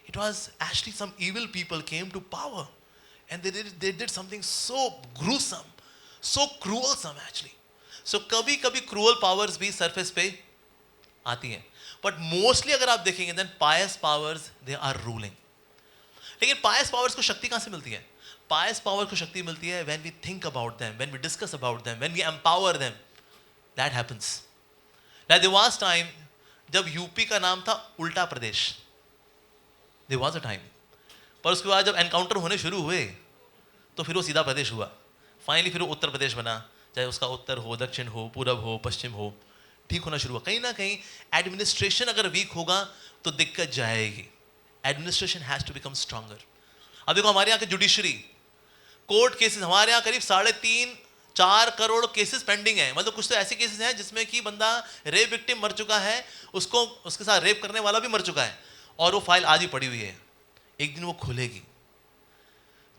it was actually some evil people came to power and they did something so gruesome, so cruelsome actually. So कभी कभी cruel powers भी surface पे आती हैं, but mostly अगर आप देखेंगे then pious powers they are ruling. लेकिन pious powers को शक्ति कहाँ से मिलती है? pious power को शक्ति मिलती है when we think about them, when we discuss about them, when we empower them. That happens. Like there was time जब यूपी का नाम था उल्टा प्रदेश, there was a time, पर उसके बाद जब एनकाउंटर होने शुरू हुए तो फिर वो सीधा प्रदेश हुआ। फाइनली फिर वो उत्तर प्रदेश बना, चाहे उसका उत्तर हो, दक्षिण हो, पूरब हो, पश्चिम हो, ठीक होना शुरू हुआ। कहीं ना कहीं एडमिनिस्ट्रेशन अगर वीक होगा तो दिक्कत जाएगी। Administration has to become stronger. अब देखो हमारे यहाँ के जुडिशरी कोर्ट केसेस, हमारे यहाँ करीब 3.5-4 करोड़ केसेस पेंडिंग है। मतलब कुछ तो ऐसे केसेस हैं जिसमें कि बंदा रेप विक्टिम मर चुका है, उसको उसके साथ रेप करने वाला भी मर चुका है, और वो फाइल आज ही पड़ी हुई है, एक दिन वो खुलेगी।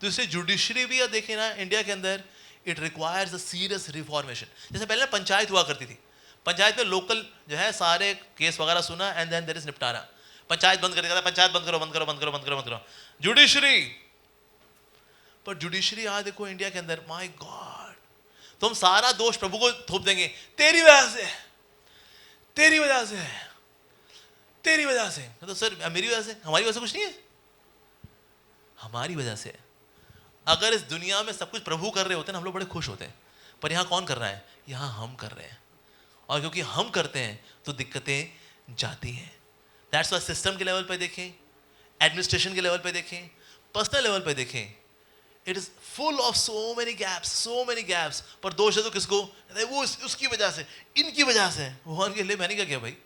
तो इससे जुडिशरी भी देखें ना इंडिया के अंदर, it requires a serious reformation. जैसे पहले पंचायत हुआ करती थी, पंचायत में लोकल जो है सारे केस वगैरह सुना एंड देन देयर इज निपटारा। पंचायत बंद कर देता, पंचायत बंद करो बंद करो बंद करो बंद करो बंद करो, जुडिशरी। पर जुडिशरी आज देखो इंडिया के अंदर, माय गॉड, तो हम सारा दोष प्रभु को थोप देंगे, तेरी वजह से, तेरी वजह से, तेरी वजह से। तो सर मेरी वजह से, हमारी वजह से कुछ नहीं है, हमारी वजह से। अगर इस दुनिया में सब कुछ प्रभु कर रहे होते ना, हम लोग बड़े खुश होते हैं, पर यहाँ कौन कर रहा है? यहाँ हम कर रहे हैं, और क्योंकि हम करते हैं तो दिक्कतें जाती हैं। दैट्स व्हाई सिस्टम के लेवल पे देखें, एडमिनिस्ट्रेशन के लेवल पे देखें, पर्सनल लेवल पे देखें, it is full of so many gaps. पर दोष है तो किसको? वो उसकी वजह से, इनकी वजह से। भगवान के लिए मैंने क्या किया भाई?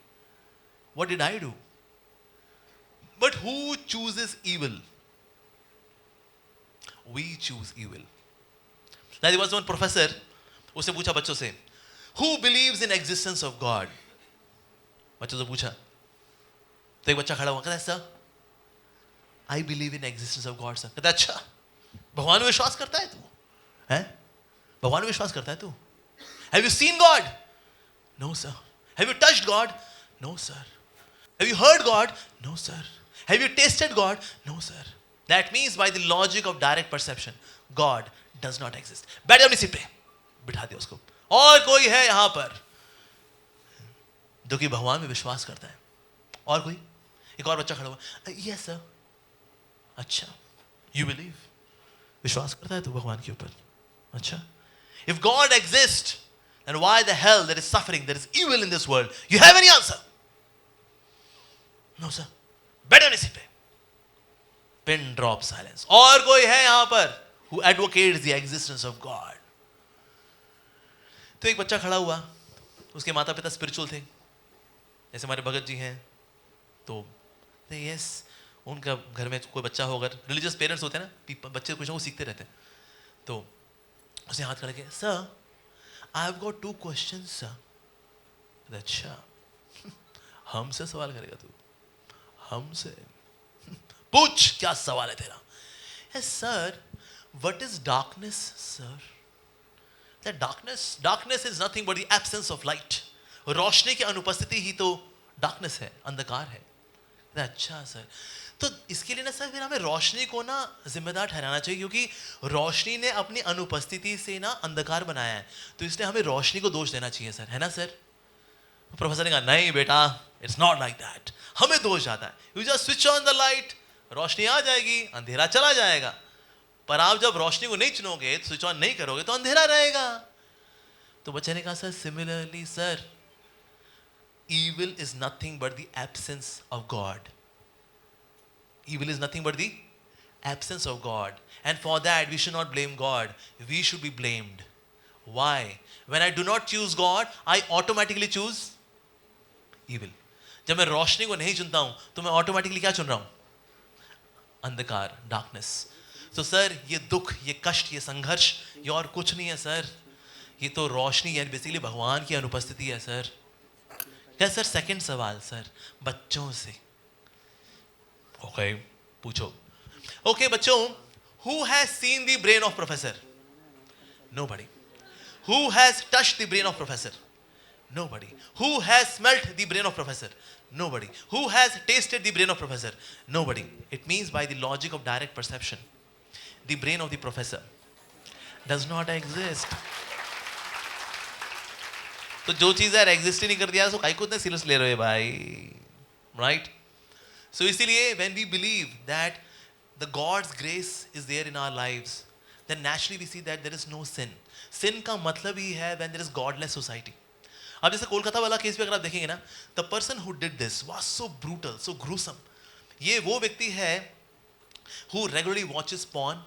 What did I do? But who chooses evil? We choose evil. Now there was one professor, उससे पूछा बच्चों से, who believes in existence of God? बच्चों से पूछा, तो एक बच्चा खड़ा हुआ, कहता है sir I believe in existence of God sir. कहता है अच्छा, भगवान में विश्वास करता है तू? हैं? भगवान में विश्वास करता है तू? Have you seen God? No sir. Have you touched God? No sir. Have you heard God? No sir. Have you tasted God? No sir. That means by the logic of direct perception, God does not exist. बैठ जाओ अपनी seat पे, बिठा दिया उसको। और कोई है यहां पर जो कि भगवान में विश्वास करता है? और कोई? एक और बच्चा खड़ा हुआ, यस सर। अच्छा, यू बिलीव, विश्वास करता है तू भगवान के ऊपर? अच्छा, if God exists, then why the hell there is suffering, there is evil in this world? You have any answer? No sir. बैठ जाओ अपनी सीट पे। Pin drop silence. और कोई है यहां पर who advocates the existence of God? तो एक बच्चा खड़ा हुआ, उसके माता पिता स्पिरिचुअल थे, जैसे हमारे भगत जी हैं, तो यस, उनका घर में कोई बच्चा हो, अगर रिलीजियस पेरेंट्स होते हैं ना, बच्चे कुछ ना कुछ सीखते रहते हैं, तो उसने हाथ खड़ा किया, sir I have got 2 questions sir. अच्छा, हमसे सवाल करेगा तू? हमसे? पूछ, क्या सवाल है तेरा? Sir what is darkness sir? Darkness is nothing but the absence of light. रोशनी की अनुपस्थिति ही तो डार्कनेस है, अंधकार है। अच्छा सर, तो इसके लिए ना सर फिर हमें रोशनी को ना जिम्मेदार ठहराना चाहिए, क्योंकि रोशनी ने अपनी अनुपस्थिति से ना अंधकार बनाया है, तो इसलिए हमें रोशनी को दोष देना चाहिए सर, है ना सर? प्रोफेसर ने कहा नहीं बेटा, इट्स नॉट लाइक दैट, हमें दोष जाता है। You just switch on the light, रोशनी आ जाएगी, अंधेरा चला जाएगा। पर आप जब रोशनी को नहीं चुनोगे, स्विच ऑन नहीं करोगे, तो अंधेरा रहेगा। तो बच्चे ने कहा sir similarly sir, evil is nothing but the absence of God. Evil is nothing but the absence of God, and for that we should not blame God, we should be blamed. Why? When I do not choose God, I automatically choose evil. जब मैं रोशनी को नहीं चुनता हूं, तो मैं automatically क्या चुन रहा हूं? अंधकार, डार्कनेस। तो सर ये दुख, ये कष्ट, ये संघर्ष, ये और कुछ नहीं है सर, ये तो रोशनी यानी बेसिकली भगवान की अनुपस्थिति है सर। क्या सर? सेकंड सवाल सर, बच्चों से। ओके, पूछो। ओके बच्चों, who has seen the brain of professor? Nobody. Who has touched the brain of professor? Nobody. Who has smelt the brain of professor? Nobody. Who has tasted the brain of professor? Nobody. It means by the logic of direct perception, the brain of the professor does not exist. तो जो चीज़ यार exist ही नहीं कर दिया, तो काहे को इतना सीरियस ले रहे हो भाई, राइट? सो इसीलिए when we believe that the God's grace is there in our lives, then naturally we see that there is no sin. Sin का मतलब ही है when there is godless society. अब जैसे कोलकाता वाला केस भी अगर आप देखेंगे ना, the person who did this was so brutal, so gruesome. ये वो व्यक्ति है who regularly watches porn,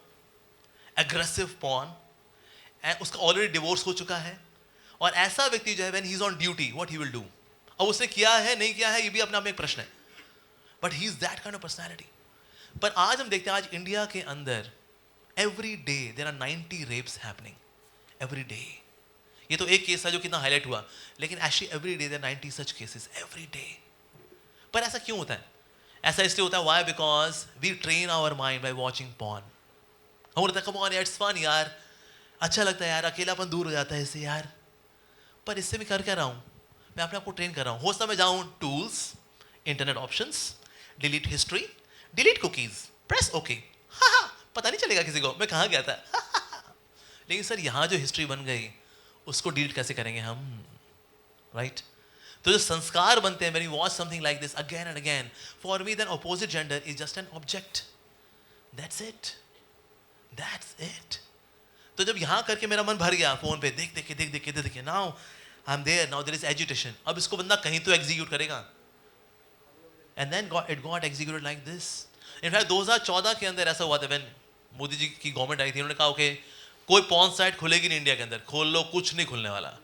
aggressive porn, and उसका ऑलरेडी डिवोर्स हो चुका है। और ऐसा व्यक्ति जो है when he is on duty, what he will do? अब उसने किया है नहीं किया है ये भी अपने आप में एक प्रश्न है, but he is that kind of personality. पर आज हम देखते हैं, आज इंडिया के अंदर every day there are 90 rapes happening, every day. ये तो एक केस था जो कितना हाईलाइट हुआ, लेकिन actually every day there are 90 such cases every day. पर ऐसा क्यों होता है? ऐसा इसलिए होता है, why? Because we train our mind by watching porn. हम बोलते हैं कम ऑन यार, इट्स फन यार, अच्छा लगता है यार, अकेलापन दूर हो जाता है इससे यार। पर इससे मैं कर क्या रहा हूँ? मैं अपने आप को ट्रेन कर रहा हूँ। हो सकता मैं जाऊँ tools, internet options, delete history, delete cookies, press okay, हाँ पता नहीं चलेगा किसी को मैं कहाँ गया था। लेकिन सर यहाँ जो हिस्ट्री बन गई, उसको डिलीट कैसे करेंगे हम, राइट? तो जो संस्कार बनते हैं, when you watch something like this again and again, for me then opposite gender is just an object. That's it. That's it. तो जब यहाँ करके मेरा मन भर गया फोन पे देख के, now I'm there, now there is agitation. अब इसको बंदा कहीं तो execute करेगा. And then it got executed like this. In fact 2014 के अंदर ऐसा हुआ था, when मोदी जी की गवर्नमेंट आई थी, उन्होंने कहा ओके कोई पॉर्न साइट खुलेगी नहीं इंडिया के अंदर, खोल लो, कुछ नहीं खुलने वाला.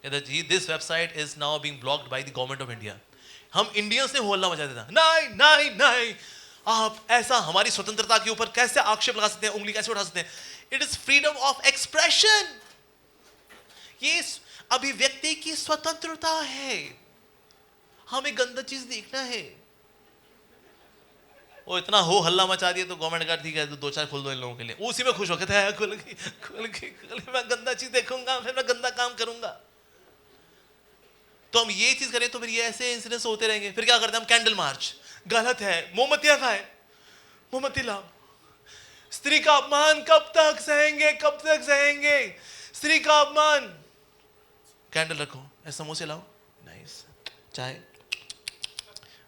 This website is now being blocked by the government of India. हम इंडियंस ने होल्ला मचा देता, नहीं, आप ऐसा हमारी स्वतंत्रता के ऊपर कैसे आक्षेप लगा सकते हैं, उंगली कैसे उठा सकते हैं? It is freedom of expression. ये अभिव्यक्ति की स्वतंत्रता है. हमें गंदा चीज देखना है. वो इतना हो हल्ला मचा दिया तो गवर्नमेंट का ठीक है, दो चार खोल दो इन लोगों के लिए, उसी में खुश हो कहते हैं खुल के मैं गंदा चीज देखूंगा, फिर मैं गंदा काम करूंगा. तो हम ये चीज करें तो फिर ये ऐसे इंसिडेंट्स होते रहेंगे. फिर क्या करते हैं हम? Candle march. गलत है. मोमबत्तियां खाए, मोमबत्ती लाओ. स्त्री का अपमान कब तक सहेंगे? स्त्री का अपमान. कैंडल रखो, समोसे लाओ, नाइस, चाय,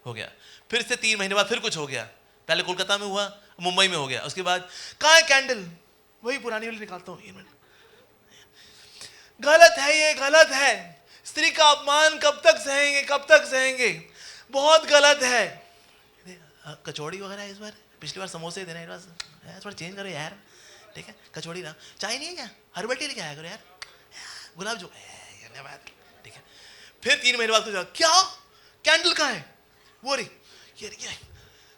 हो गया. फिर से 3 महीने बाद फिर कुछ हो गया. पहले कोलकाता में हुआ, मुंबई में हो गया. उसके बाद कहाँ है कैंडल? वही पुरानी वाली निकालता हूँ. गलत है, ये गलत है. स्त्री का अपमान कब तक सहेंगे? बहुत गलत है. कचौड़ी वगैरह इस बार, पिछली बार समोसे देना, थोड़ा चेंज करो यार, ठीक है? कचौड़ी ना, चाय नहीं है क्या? हर्बल टी लेके आया करो यार, गुलाब जो, ठीक है. फिर 3 महीने बाद कुछ, क्या कैंडल कहाँ है? वो रही, ये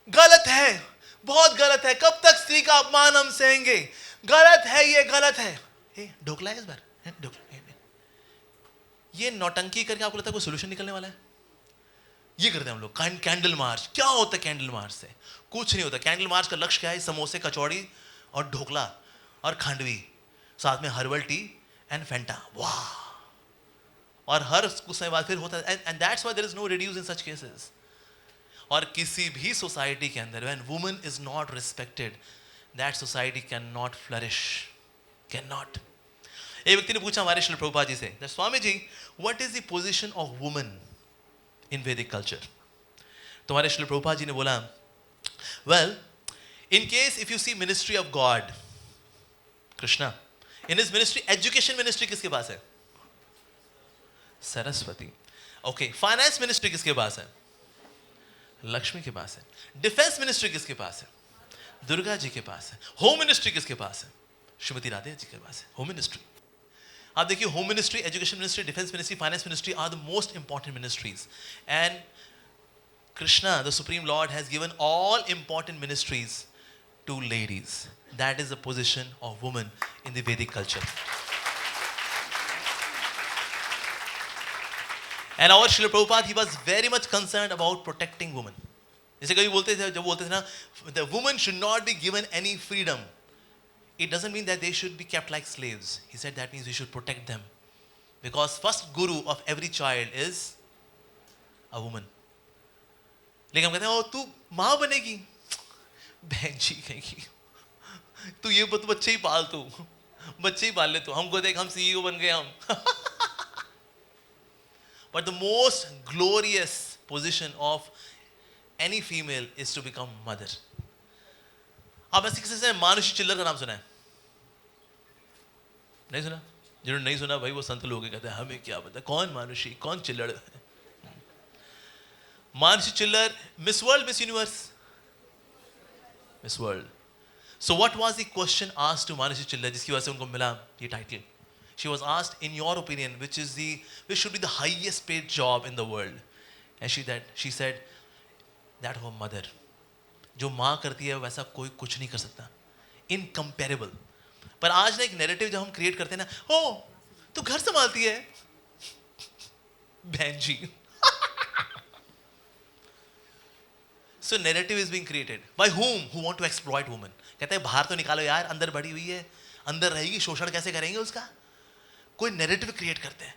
गलत है, बहुत गलत है. कब तक स्त्री का अपमान हम सहेंगे? गलत है, ये गलत है. ढोकला है इस बार, ढोकला. ये नौटंकी करके आपको लगता है कोई सोल्यूशन निकलने वाला है? ये करते हैं हम लोग कैंडल मार्च. क्या होता है कैंडल मार्च से? कुछ नहीं होता. कैंडल मार्च का लक्ष्य क्या है? समोसे, कचौड़ी और ढोकला और खांडवी, साथ में हर्बल टी एंड फेंटा. वाह. और हर कुछ समय बाद फिर होता है. And that's why there is no reduce in such cases. और किसी भी सोसाइटी के अंदर when woman is not respected, that society can not flourish, can not. एक व्यक्ति ने पूछा हमारे श्रील प्रभुपाद जी से, Swami ji what is the position of woman in Vedic culture? तो हमारे श्रील प्रभुपाद जी ने बोला, well in case if you see ministry of God Krishna, in his ministry, education ministry किसके पास है? सरस्वती. ओके. फाइनेंस मिनिस्ट्री किसके पास है? लक्ष्मी के पास है. डिफेंस मिनिस्ट्री किसके पास है? दुर्गा जी के पास है. होम मिनिस्ट्री किसके पास है? श्रीमती राधे जी के पास है. Home ministry. आप देखिए, home ministry, education ministry, defence ministry, finance ministry are the most important ministries. And Krishna, the Supreme Lord, has given all important ministries to ladies. That is the position of woman in the Vedic culture. And our Srila Prabhupada, he was very much concerned about protecting women. जैसे कभी बोलते थे, जब बोलते थे ना, the women should not be given any freedom. It doesn't mean that they should be kept like slaves. He said that means we should protect them. Because first guru of every child is a woman. लेकिन हम कहते हैं, ओ तू माँ बनेगी, बहन जी कहेगी, तू ये बच्चे ही पाल, तू बच्चे ही पाल ले, तू हमको देख, हम CEO बन गए हम. But the most glorious position of any female is to become mother. आप ऐसे किसी से मानुषी चिल्लर का नाम सुना है? नहीं सुना? जिन्होंने नहीं सुना भाई वो संत लोग कहते हैं हमें क्या पता कौन मानुषी कौन चिल्लड़. मानुषी चिल्लर, miss world, miss universe, miss world. So what was the question asked to Manushi Chillar जिसकी वजह से उनको मिला ये title? She was asked, in your opinion, which should be the highest paid job in the world? And she said that of a mother. जो माँ करती है वैसा कोई कुछ नहीं कर सकता, इनकम्पेरेबल. पर आज ना एक नैरेटिव जब हम क्रिएट करते हैं ना, ओ तू घर संभालती है बहन जी. So narrative is being created by whom? Who want to exploit women. कहते हैं बाहर तो निकालो यार, अंदर बड़ी हुई है, अंदर रहेगी, शोषण कैसे करेंगे उसका? कोई नैरेटिव क्रिएट करते हैं.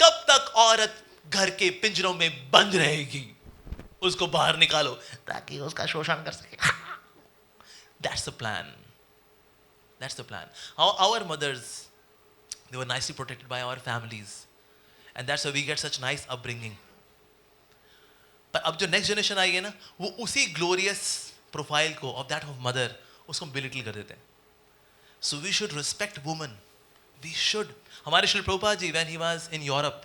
कब तक औरत घर के पिंजरों में बंद रहेगी, उसको बाहर निकालो ताकि उसका शोषण कर सके. That's the plan. That's the plan. Our mothers They were nicely protected by our families. And that's why we get such nice upbringing. पर अब जो नेक्स्ट जनरेशन आई है ना, वो उसी ग्लोरियस प्रोफाइल को ऑफ दैट ऑफ मदर उसको belittle कर देते हैं. So we should respect woman. We should. हमारे Shri Prabhupada ji when he was in Europe,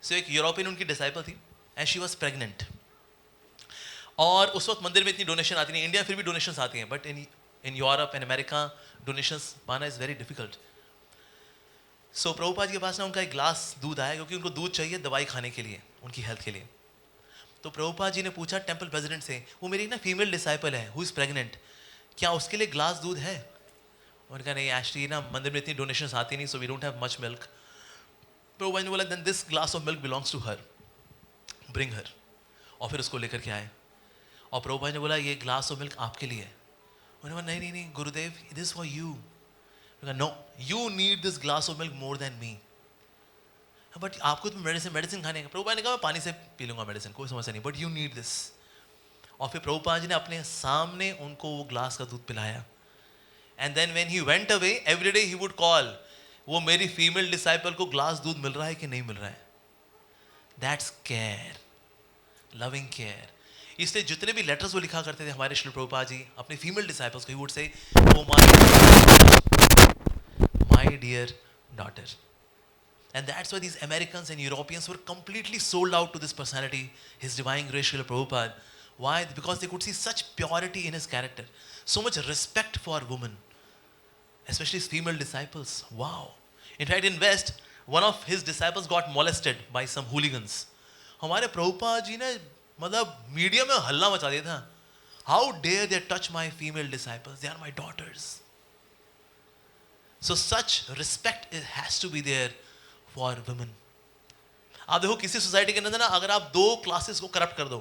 so एक यूरोपियन उनकी डिसाइपल थी एंड शी वाज प्रेग्नेंट. और उस वक्त मंदिर में इतनी डोनेशन आती नहीं. इंडिया फिर भी डोनेशंस आती हैं, but in Europe and America donations पाना इज़ वेरी डिफिकल्ट. सो प्रभुपाद जी के पास ना उनका एक ग्लास दूध आया, क्योंकि उनको दूध चाहिए दवाई खाने के लिए, उनकी हेल्थ के लिए. तो प्रभुपाद जी ने पूछा टेम्पल प्रेसिडेंट से, वो मेरी ना फीमेल डिसाइपल है हु इज़ प्रेग्नेंट, क्या उसके लिए ग्लास दूध है? उन्होंने कहा नहीं, एक्चुअली ना मंदिर में इतनी डोनेशंस आती नहीं, so we don't have much milk. Prabhupada ने बोला then this glass of milk belongs to her, bring her. और फिर उसको लेकर के आए. और प्रभुपाद ने बोला ये ग्लास ऑफ मिल्क आपके लिए है. उन्होंने बोला नहीं नहीं नहीं Gurudev, it is for you. No, you need this glass of milk more than me. But आपको तो मेडिसिन खाने का. प्रभुपाद ने कहा मैं पानी से पी लूँगा मेडिसिन, कोई समस्या नहीं, बट यू नीड दिस. और फिर प्रभुपाद जी ने अपने सामने उनको वो ग्लास का दूध पिलाया. And then when he went away every day he would call, वो मेरी फीमेल डिसाइपल को ग्लास दूध मिल रहा है कि नहीं मिल रहा है. That's care, loving care. इसलिए जितने भी लेटर्स वो लिखा करते थे हमारे श्री प्रभुपाद जी अपने फीमेल डिसाइपल्स को, he would say oh my dear daughter. And that's why these Americans and Europeans were completely sold out to this personality, His Divine Grace Srila Prabhupada. Why? Because they could see such purity in his character, so much respect for women, especially his female disciples. Wow. In fact, in West, one of his disciples got molested by some hooligans. हमारे प्रभुपाद जी ने मतलब media में हल्ला मचा दिया था. How dare they touch my female disciples? They are my daughters. So such respect has to be there for women. आप देखो किसी सोसाइटी के अंदर ना, अगर आप दो क्लासेस को करप्ट कर दो,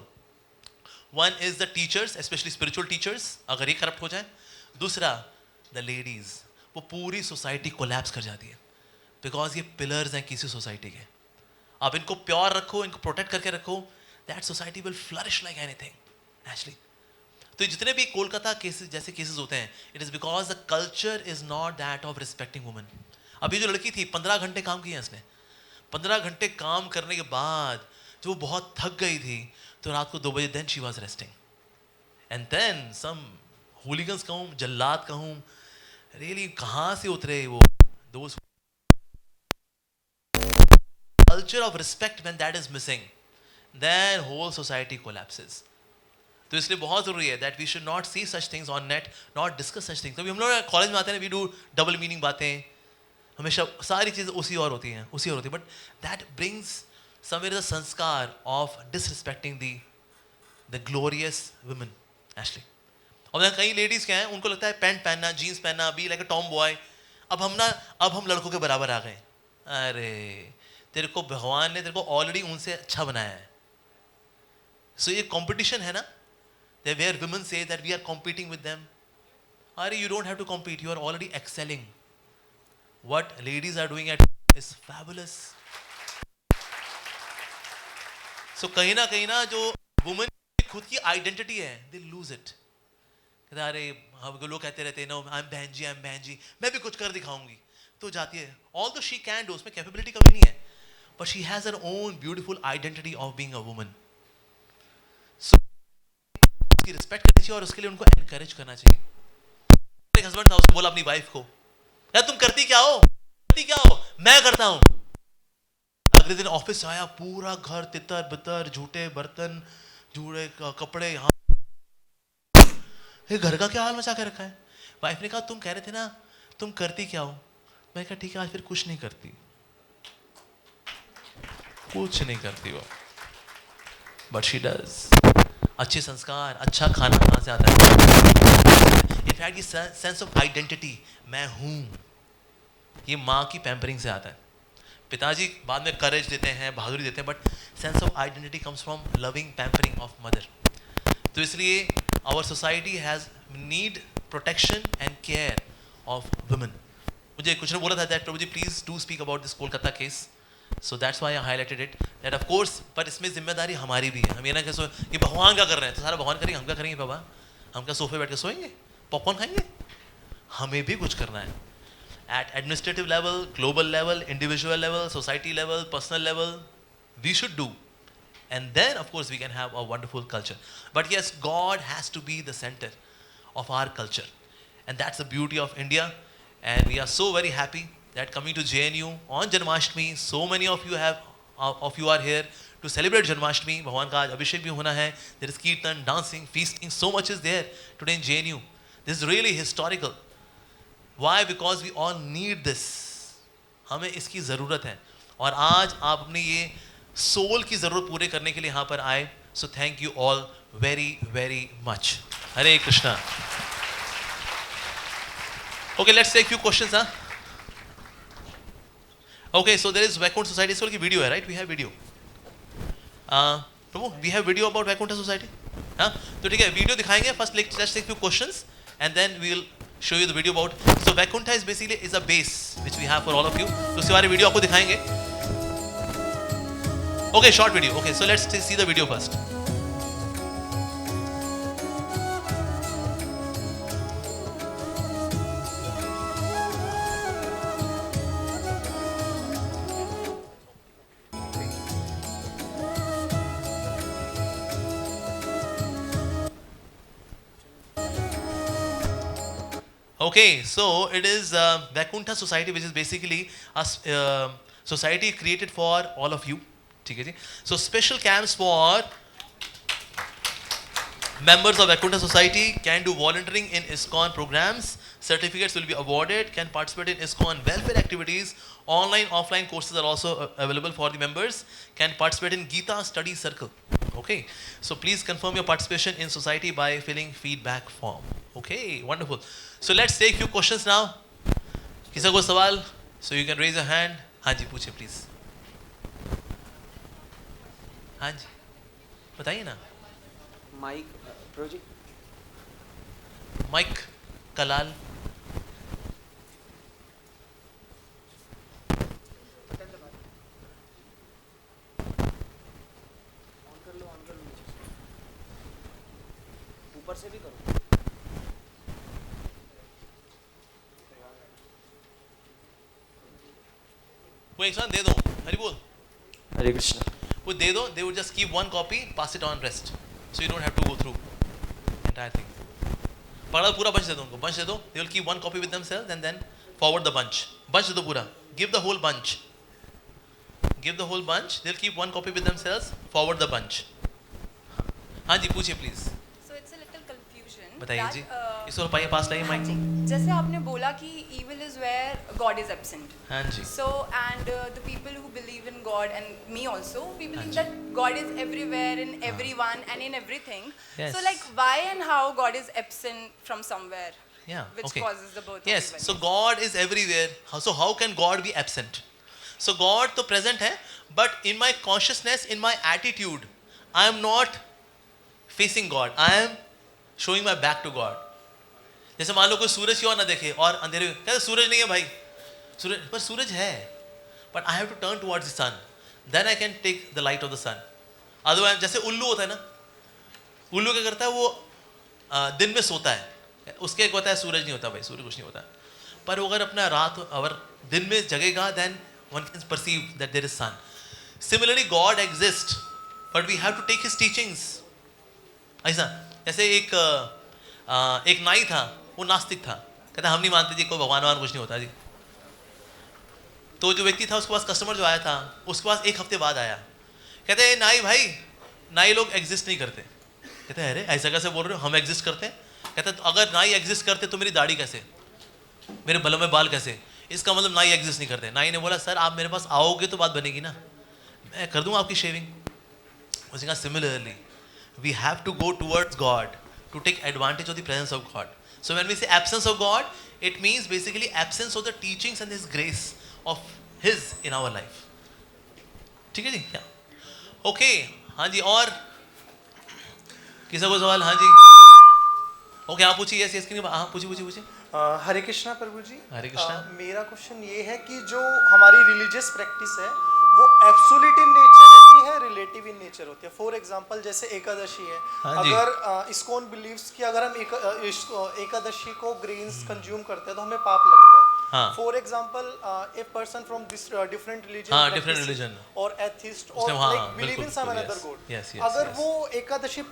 one is the teachers, specially spiritual teachers, अगर ये करप्ट हो जाए, दूसरा द लेडीज, वो पूरी सोसाइटी कोलैप्स कर जाती है. बिकॉज ये पिलर्स हैं किसी सोसाइटी के. आप इनको प्योर रखो, इनको प्रोटेक्ट करके रखो, that society will flourish like anything actually. तो जितने भी कोलकाता केसेस जैसे केसेस होते हैं, it is because the culture is not that of respecting women. अभी जो लड़की थी 15 घंटे काम किया इसने. 15 घंटे काम करने के बाद जो वो बहुत थक गई थी, तो रात को 2 बजे then she was resting. And then some hooligans कहूँ, जल्लाद कहूँ, रियली कहाँ से उतरे वो. Those culture of respect when that is missing, then whole society collapses. तो इसलिए बहुत जरूरी है that we should not see such things on net, not discuss such things. अभी हम लोग कॉलेज में आते हैं, वी डू डबल मीनिंग बातें, हमेशा सारी चीज़ें उसी और होती हैं. But that brings somewhere the sanskar of disrespecting the glorious women actually. और ना कई लेडीज़ क्या हैं, उनको लगता है पैंट पहनना, जीन्स पहनना, be like a Tom boy. अब हम लड़कों के बराबर आ गए. अरे तेरे को भगवान ने तेरे को ऑलरेडी उनसे अच्छा बनाया है. सो ये कॉम्पिटिशन है ना, where women say that we are competing with them. अरे you don't have to compete, you are already excelling. What ladies are doing at is fabulous. So कहीं ना जो women की खुद की आइडेंटिटी है, they lose it. कहते अरे हम लोग कहते रहते हैं no I'm बहन जी, मैं भी कुछ कर दिखाऊंगी, तो जाती है. Although she can do, उसमें कैपेबिलिटी कमी नहीं है, but she has her own beautiful identity of being a woman. So उसकी रिस्पेक्ट करनी चाहिए और उसके लिए उनको एनकरेज करना चाहिए. एक हस्बैंड था, उसने बोला अपनी वाइफ को, यार तुम करती क्या हो, मैं करता हूं. अगले दिन ऑफिस आया, पूरा घर तितर बितर, झूठे बर्तन, झूठे कपड़े, यहाँ ये घर का क्या हाल मचा के रखा है. वाइफ ने कहा तुम कह रहे थे ना तुम करती क्या हो. मैं कहा ठीक है, आज फिर कुछ नहीं करती वो, बट शी डज. अच्छे संस्कार, अच्छा खाना कहाँ से आता है. इनफैक्ट ये सेंस ऑफ आइडेंटिटी, मैं हूँ, ये माँ की पैम्परिंग से आता है. पिताजी बाद में करेज देते हैं, बहादुरी देते हैं, but sense of identity comes from loving pampering of mother. तो इसलिए our society has need protection and care of women. मुझे कुछ ने बोला था that Prabhu ji please do speak about this Kolkata case. So that's why I highlighted it that of course, पर इसमें जिम्मेदारी हमारी भी है. हम ये ना कैसे ये भगवान का कर रहे हैं तो सारा भगवान करेंगे, हम क्या करेंगे बाबा, हम क्या सोफे बैठ के सोएंगे, पॉपकॉर्न खाएंगे, हमें भी कुछ करना है. at administrative level, global level, individual level, society level, personal level, we should do. And then, of course, we can have a wonderful culture. But yes, God has to be the center of our culture. And that's the beauty of India. And we are so very happy that coming to JNU on Janmashtami, so many of you are here to celebrate Janmashtami. भगवान का आज अभिषेक भी होना है. There is kirtan, dancing, feasting, so much is there today in JNU. This is really historical. Why? Because we all need this. हमें इसकी ज़रूरत है. और आज आप अपनी ये सोल की ज़रूरत पूरे करने के लिए यहाँ पर आए. So thank you all very, very much. Hare Krishna. Okay, let's take few questions, huh? Okay, so there is Vaikuntha Society. इसको की वीडियो है, right? We have video. Prabhu, we have video about Vaikuntha Society. हाँ, तो ठीक है, video दिखाएंगे. First, let's take few questions, and then we will show you the video about. So Vaikuntha is basically a base which we have for all of you. तो उसके बारे में video आपको दिखाएंगे. Okay, short video. Okay, so let's see the video first. Okay, so it is Vaikuntha Society, which is basically a society created for all of you. So special camps for members of Vaikuntha Society can do volunteering in ISKCON programs. Certificates will be awarded, can participate in ISKCON welfare activities. Online, offline courses are also available for the members. Can participate in Gita study circle. Okay, so please confirm your participation in society by filling feedback form. Okay, wonderful. So let's take few questions now. किसी को सवाल? So you can raise your hand. हाँ जी, पूछिए please. हाँ जी, बताइए ना. Mic project. Mic कलाल. ऑन कर लो ऊपर से भी करो. वो एक साथ दे दो. हरि बोल. हरे कृष्ण. वो दे दो. They would just keep one copy, pass it on rest, so you don't have to go through entire thing. पढ़ा पूरा bunch दे दो उनको. Bunch दे दो. They will keep one copy with themselves and then forward the bunch. Bunch दे दो पूरा. Give the whole bunch. Give the whole bunch. They'll keep one copy with themselves. Forward the bunch. हाँ जी, पूछिए please. So it's a little confusion. बताइए जी. इसको पाइए पास लाइए mic. जैसे आपने बोला कि evil is where God is absent. हाँ जी. So and the people who believe in God and me also, we believe that God is everywhere in everyone and in everything. Yes. So like why and how God is absent from somewhere? Yeah. Which Okay. causes the birth Yes. of evil. So God is everywhere. So how can God be absent? So God तो present है, but in my consciousness, in my attitude, I am not facing God. I am showing my back to God. जैसे मान लो कोई सूरज की ओर ना देखे और अंधेरे में कहते सूरज नहीं है भाई. सूरज पर सूरज है. But I have to turn towards the sun. Then I can take the light of the sun. Otherwise जैसे उल्लू होता है ना. उल्लू क्या करता है वो दिन में सोता है. उसके एक होता है सूरज नहीं होता भाई. सूरज कुछ नहीं होता. पर वो अगर अपना रात अगर दिन में जगेगा then one can perceive that there is sun. Similarly, God exists, but we have to take His teachings. ऐसा जैसे एक नाई था, वो नास्तिक था, कहता हम नहीं मानते जी कोई भगवान कुछ नहीं होता जी. तो जो व्यक्ति था उसके पास कस्टमर जो आया था उसके पास एक हफ्ते बाद आया, कहते हैं नाई भाई, नाई लोग एग्जिस्ट नहीं करते. कहते हैं अरे ऐसा कैसे बोल रहे हो, हम एग्जिस्ट करते हैं. कहते तो अगर नाई एग्जिस्ट करते तो मेरी दाढ़ी कैसे, मेरे बालों में बाल कैसे, इसका मतलब नाई एग्जिस्ट नहीं करते. नाई ने बोला सर आप मेरे पास आओगे तो बात बनेगी ना, मैं कर दूंगा आपकी शेविंग. उसने कहा similarly we have to go towards God to take advantage of the presence of God. So when we say absence of God it means basically absence of the teachings and his grace of his in our life. ठीक है जी. Okay हाँ जी. और किसी को सवाल? हाँ जी. Okay आप पूछिए. यस यस कि हाँ पूछिए. हरे कृष्णा प्रभु जी. हरे कृष्णा. मेरा क्वेश्चन ये है कि जो हमारी रिलीजियस प्रैक्टिस है वो एब्सोल्यूट इन नेचर होती है, रिलेटिव इन नेचर होती है. फॉर एग्जांपल जैसे एकादशी है. हाँ अगर इस्कॉन बिलीव्स कि अगर हम एकादशी को ग्रेन्स कंज्यूम करते हैं तो हमें पाप लगता है. हाँ। For example a person from this different religion, हाँ, different religion. और एथिस्ट और उसने हाँ, लाइक बिलीव बिल्कुल, इन सम बिल्कुल, another yes, God, yes, yes, अगर yes. वो एकादशी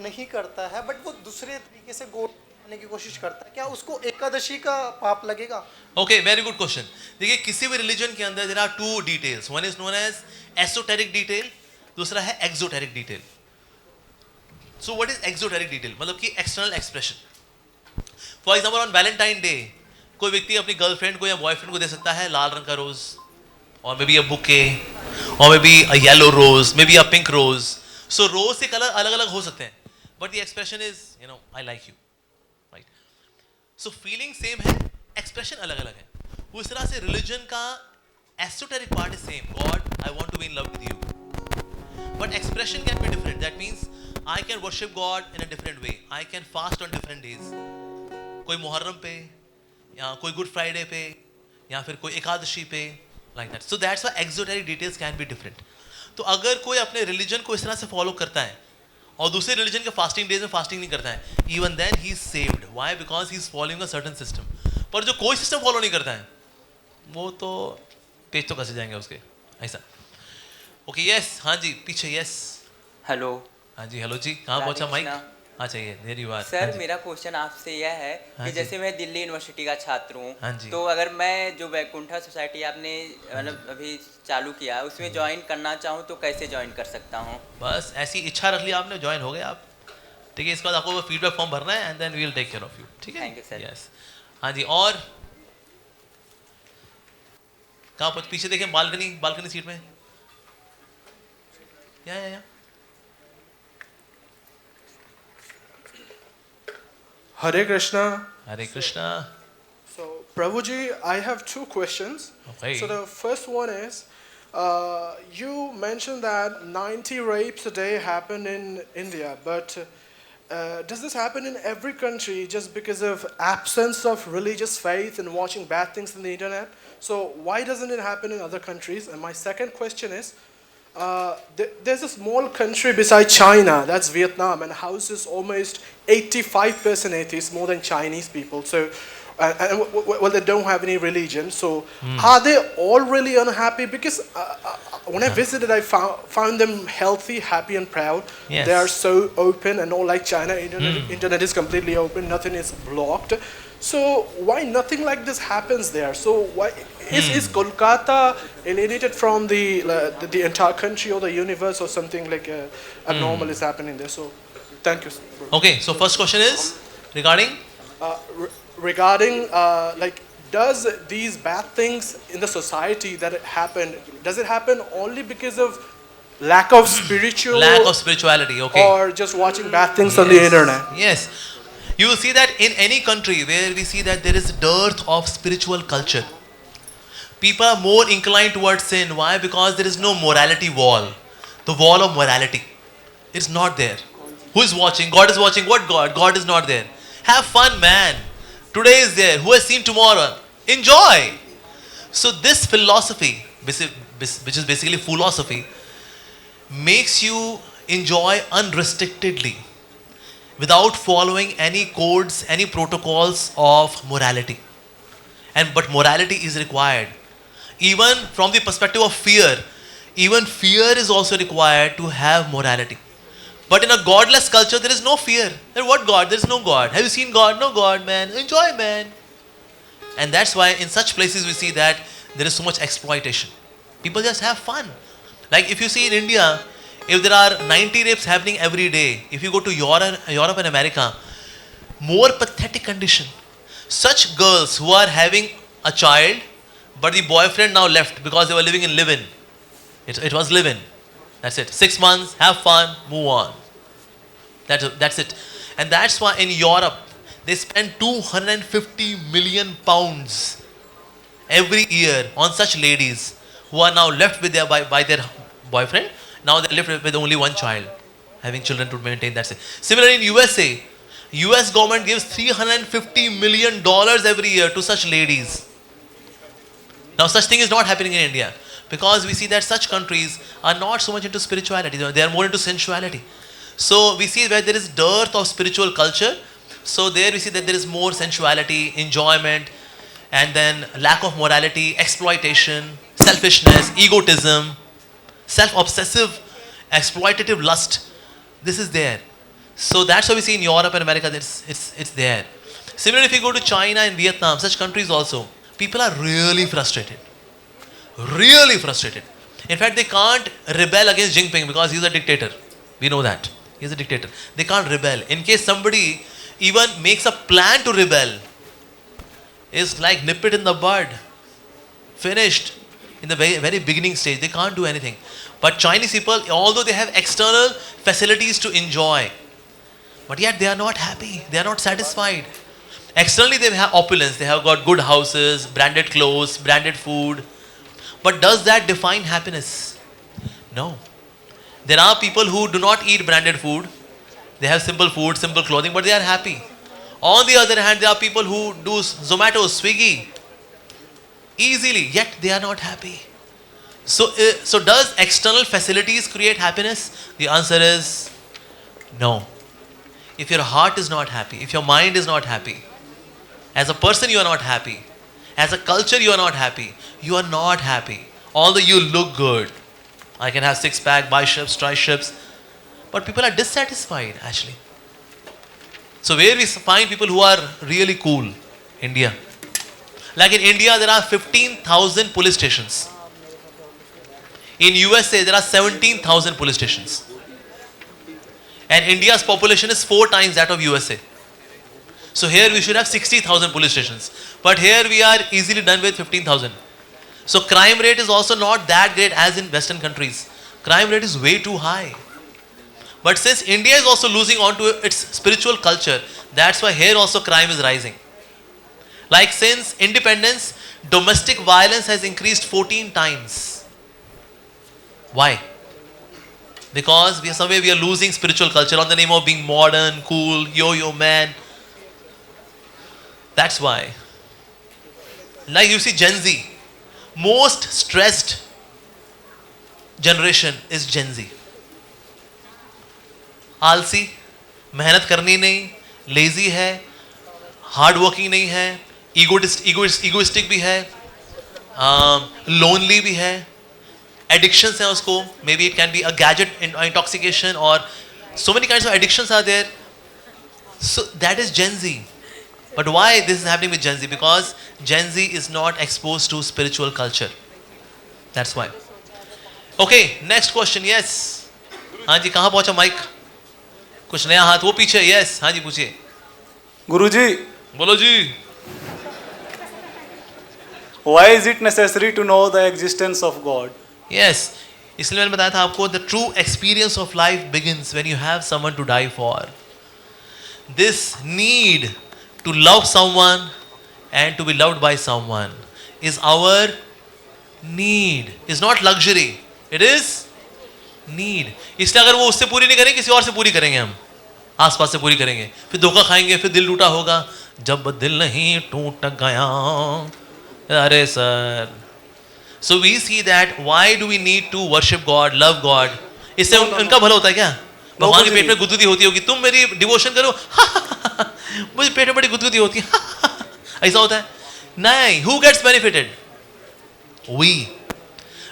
नहीं करता है बट वो दूसरे तरीके से गॉड करने की कोशिश करता है, क्या उसको एकादशी का पाप लगेगा? Okay, very good question. देखिए किसी भी रिलीजन के अंदर there are two details. One is known as esoteric detail, दूसरा है exoteric detail. So what is exoteric detail? मतलब कि external expression. For example on Valentine day कोई व्यक्ति अपनी गर्लफ्रेंड को या बॉयफ्रेंड को दे सकता है लाल रंग का रोज, और मे बी अ बुके, और मे be a yellow rose, may be a pink rose. So rose के कलर अलग अलग हो सकते हैं, but the expression is I like you, right? So feeling same है, एक्सप्रेशन अलग अलग है. उस तरह से रिलीजन का esoteric part is same. God, I want to be in love with you, but expression can be different. That means I can worship God in a different way. I can fast on different days. कोई मुहर्रम पे, या कोई good Friday पे, या फिर कोई एकादशी पे, like that. So that's why exoteric details can be different. तो अगर कोई अपने रिलीजन को इस तरह से फॉलो करता है और दूसरे रिलीजन के फास्टिंग डेज में फास्टिंग नहीं करता है, even then he is saved. Why? Because he is following a certain system. पर जो कोई सिस्टम फॉलो नहीं करता है वो तो पेज तो कसे जाएंगे उसके, ऐसा. ओके, यस, हाँ जी, पीछे, यस, हेलो हाँ जी, हेलो जी, कहाँ राधे पहुंचा माइक? कृष्णा। अच्छा, ये देर यू आर. सर, मेरा क्वेश्चन आपसे यह है हाँ कि जी। जैसे मैं दिल्ली यूनिवर्सिटी का छात्र हाँ हूँ, जी। तो अगर मैं जो वैकुंठा सोसाइटी आपने मतलब अभी चालू किया है उसमें ज्वाइन करना चाहूँ तो कैसे ज्वाइन कर सकता हूँ? बस ऐसी इच्छा रख ली आपने, ज्वाइन हो गए आप. ठीक है, इसके बाद आपको वो फीडबैक फॉर्म भरना है and then we will take care of you. ठीक है, Thank you, sir. यस. हाँ जी, और कहाँ पर? पीछे देखें, बालकनी, बालकनी सीट में. या Hare Krishna. Hare Krishna. So, Prabhuji, I have two questions. Okay. So, the first one is you mentioned that 90 rapes a day happen in India, but does this happen in every country just because of absence of religious faith and watching bad things on the internet? So, why doesn't it happen in other countries? And my second question is there's a small country beside China, that's Vietnam, and houses almost 85% atheists, more than Chinese people. So, well, they don't have any religion. So, are they all really unhappy? Because when I visited, I found them healthy, happy, and proud. Yes. They are so open, and not like China. Internet is completely open. Nothing is blocked. So why nothing like this happens there? So why is Kolkata alienated from the entire country or the universe, or something like abnormal is happening there? So thank you. Okay, so first question is regarding Regarding like, does these bad things in the society that happen, does it happen only because of lack of spirituality? Okay. or just watching bad things on the internet? Yes. You will see that in any country where we see that there is dearth of spiritual culture, people are more inclined towards sin. Why? Because there is no morality wall. The wall of morality is not there. Who is watching? God is watching. What God? God is not there. Have fun, man. Today is there. Who has seen tomorrow? Enjoy. So this philosophy, which is basically philosophy, makes you enjoy unrestrictedly, without following any codes, any protocols of morality. But morality is required. Even from the perspective of fear, even fear is also required to have morality. But in a godless culture, there is no fear. Then what God? There is no God. Have you seen God? No God, man. Enjoy, man. And that's why in such places we see that there is so much exploitation. People just have fun. Like if you see in India, if there are 90 rapes happening every day, if you go to Europe and America, more pathetic condition. Such girls who are having a child, but the boyfriend now left because they were living in live-in. It was live-in. That's it. 6 months, have fun, move on. That's it. And that's why in Europe, they spend 250 million pounds every year on such ladies who are now left with by their boyfriend. Now they live with only one child, having children to maintain. That's it. Similarly in USA, US government gives $350 million every year to such ladies. Now such thing is not happening in India, because we see that such countries are not so much into spirituality. They are more into sensuality. So we see where there is dearth of spiritual culture. So there we see that there is more sensuality, enjoyment. and then lack of morality, exploitation, selfishness, egotism, self-obsessive, exploitative lust. This is there. So that's why we see in Europe and America that it's there. Similarly, if you go to China and Vietnam, such countries also, people are really frustrated. Really frustrated. In fact, they can't rebel against Jinping because he's a dictator. We know that. He's a dictator. They can't rebel. In case somebody even makes a plan to rebel, it's like nip it in the bud. Finished. In the very, very beginning stage, they can't do anything. But Chinese people, although they have external facilities to enjoy, but yet they are not happy. They are not satisfied. Externally, they have opulence. They have got good houses, branded clothes, branded food. But does that define happiness? No. There are people who do not eat branded food. They have simple food, simple clothing, but they are happy. On the other hand, there are people who do Zomato, Swiggy easily, yet they are not happy. So does external facilities create happiness? The answer is no. If your heart is not happy, if your mind is not happy, as a person you are not happy, as a culture you are not happy, you are not happy. Although you look good, I can have six-pack, biceps, triceps, but people are dissatisfied actually. So where we find people who are really cool? India. Like in India, there are 15,000 police stations. In USA, there are 17,000 police stations. And India's population is 4 times that of USA. So here we should have 60,000 police stations. But here we are easily done with 15,000. So crime rate is also not that great as in Western countries. Crime rate is way too high. But since India is also losing on to its spiritual culture, that's why here also crime is rising. Like since independence, domestic violence has increased 14 times. Why? Because we are losing spiritual culture on the name of being modern, cool, yo-yo man. That's why. Like you see Gen Z, most stressed generation is Gen Z. आलसी, मेहनत करनी नहीं, lazy है, hard working नहीं है, egoistic भी है, lonely भी है, addictions हैं उसको, maybe it can be a gadget intoxication or so many kinds of addictions are there. So that is Gen Z. But why this is happening with Gen Z? Because Gen Z is not exposed to spiritual culture. That's why. Okay, next question. Yes. हाँ जी, कहाँ पहुँचा mic? कुछ नया हाथ वो पीछे. Yes, हाँ जी पूछिए. गुरुजी, बोलो जी. why is it necessary to know the existence of God? Yes. इसलिए मैंने बताया था आपको, the true experience of life begins when you have someone to die for. This need to love someone and to be loved by someone is our need. It's not luxury. It is need. इसलिए अगर वो उससे पूरी नहीं करेंगे, किसी और से पूरी करेंगे हम. आसपास से पूरी करेंगे. फिर धोखा खाएंगे, फिर दिल टूटा होगा. जब दिल नहीं टूट गया. अरे sir. So we see that why do we need to worship God, love God? इससे उनका भला होता है क्या? भगवान के पेट में गुदगुदी होती होगी. तुम मेरी डिवोशन करो. मुझे पेट में बड़ी गुदगुदी होती है. ऐसा होता है? नहीं. Who gets benefited? We.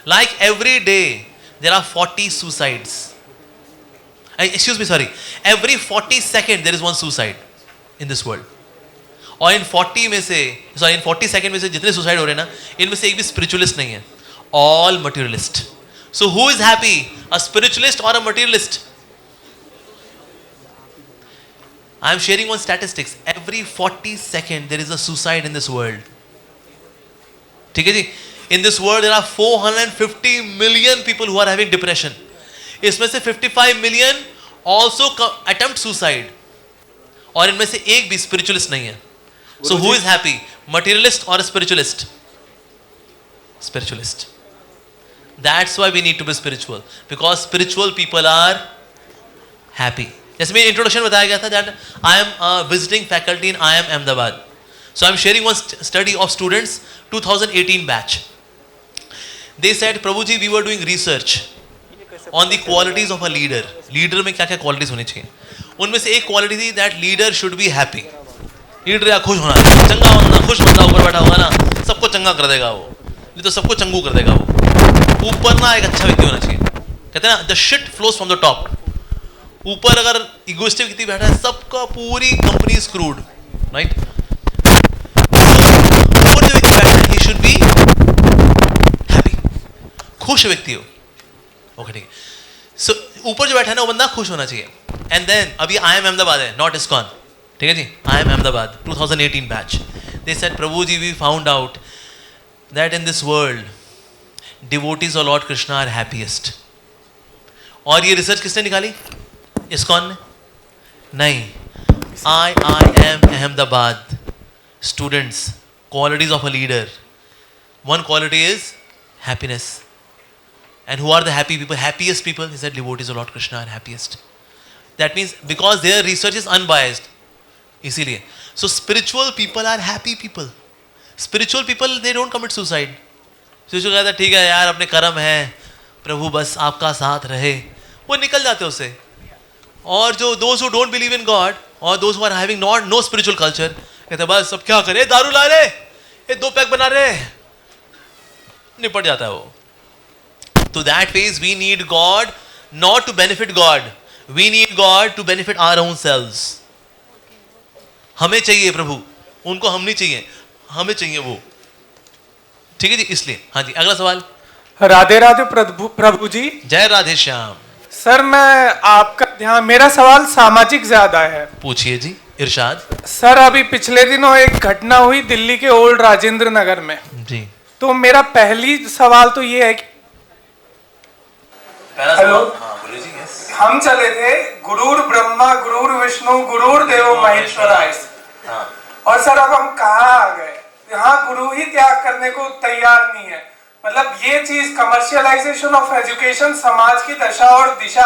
Like every day there are 40 suicides. Excuse me, sorry. Every 40 seconds there is one suicide in this world. और इन 40 में से, इन 40 सेकंड में से जितने सुसाइड हो रहे हैं ना, इनमें से एक भी स्पिरिचुअलिस्ट नहीं है. All materialist. So who is happy, a spiritualist और a materialist? I am sharing one statistics. Every 40 second there is a suicide in this world. ठीक है जी. In this world there are 450 million people who are having depression. इसमें से 55 million also attempt suicide. और इनमें से एक भी स्पिरिचुअलिस्ट नहीं है. So who is happy? Materialist or a spiritualist? Spiritualist. That's why we need to be spiritual. Because spiritual people are happy. जैसे मेरी इंट्रोडक्शन बताया गया था that I am a visiting faculty in IIM Ahmedabad. So I am sharing one study of students 2018 batch. They said, Prabhuji, we were doing research on the qualities of a leader. Leader में क्या क्या qualities होनी चाहिए? उनमें से एक quality थी that leader should be happy. ईट रहा खुश होना चाहिए, चंगा बंदा खुश बंदा ऊपर बैठा होगा ना सबको चंगा कर देगा वो, नहीं तो सबको चंगू कर देगा वो। ऊपर ना एक अच्छा व्यक्ति होना चाहिए, कहते हैं ना the shit flows from the top. ऊपर अगर इगोइस्टिक व्यक्ति बैठा है सबका पूरी कंपनी स्क्रूड, राइट। ऊपर जो व्यक्ति बैठा है ही शुड बी हैप्पी, खुश व्यक्ति हो, ओके ठीक है। सो ऊपर जो बैठा है ना वो बंदा खुश होना चाहिए। एंड देन अभी आई एम अहमदाबाद है, नॉट इस्कॉन, ठीक है जी। I am Ahmedabad 2018 batch, they said Prabhu ji we found out that in this world devotees of Lord Krishna are happiest. और ये रिसर्च किसने निकाली? इस्कॉन ने? नहीं, I am Ahmedabad students, qualities of a leader, one quality is happiness. And who are the happy people? Happiest people? He said devotees of Lord Krishna are happiest. That means because their research is unbiased. इसीलिए. So spiritual people are happy people. Spiritual people they don't commit suicide. Spiritual कहता है ठीक है यार अपने कर्म है, प्रभु बस आपका साथ रहे, वो निकल जाते उससे। और जो those who don't believe in God or those who are having no spiritual culture कहते बस अब क्या करे, दारू ला रहे, ये 2 पैक बना रहे, निपट जाता है वो। To that phase we need God not to benefit God, we need God to benefit our own selves. हमें चाहिए प्रभु, उनको हम नहीं चाहिए, हमें चाहिए वो, ठीक है जी। इसलिए हाँ जी अगला सवाल। राधे राधे प्रभु जी। जय राधे श्याम। सर मैं आपका ध्यान, मेरा सवाल सामाजिक ज्यादा है। पूछिए जी, इरशाद। सर अभी पिछले दिनों एक घटना हुई दिल्ली के ओल्ड राजेंद्र नगर में जी, तो मेरा पहली सवाल तो ये है कि हेलो, हम चले थे गुरुर ब्रह्मा गुरुर विष्णु गुरुर देवो महेश्वराय, और सर अब हम कहाँ आ गए, यहाँ गुरु ही त्याग करने को तैयार नहीं है। मतलब ये चीज कमर्शियलाइजेशन ऑफ एजुकेशन समाज की दशा और दिशा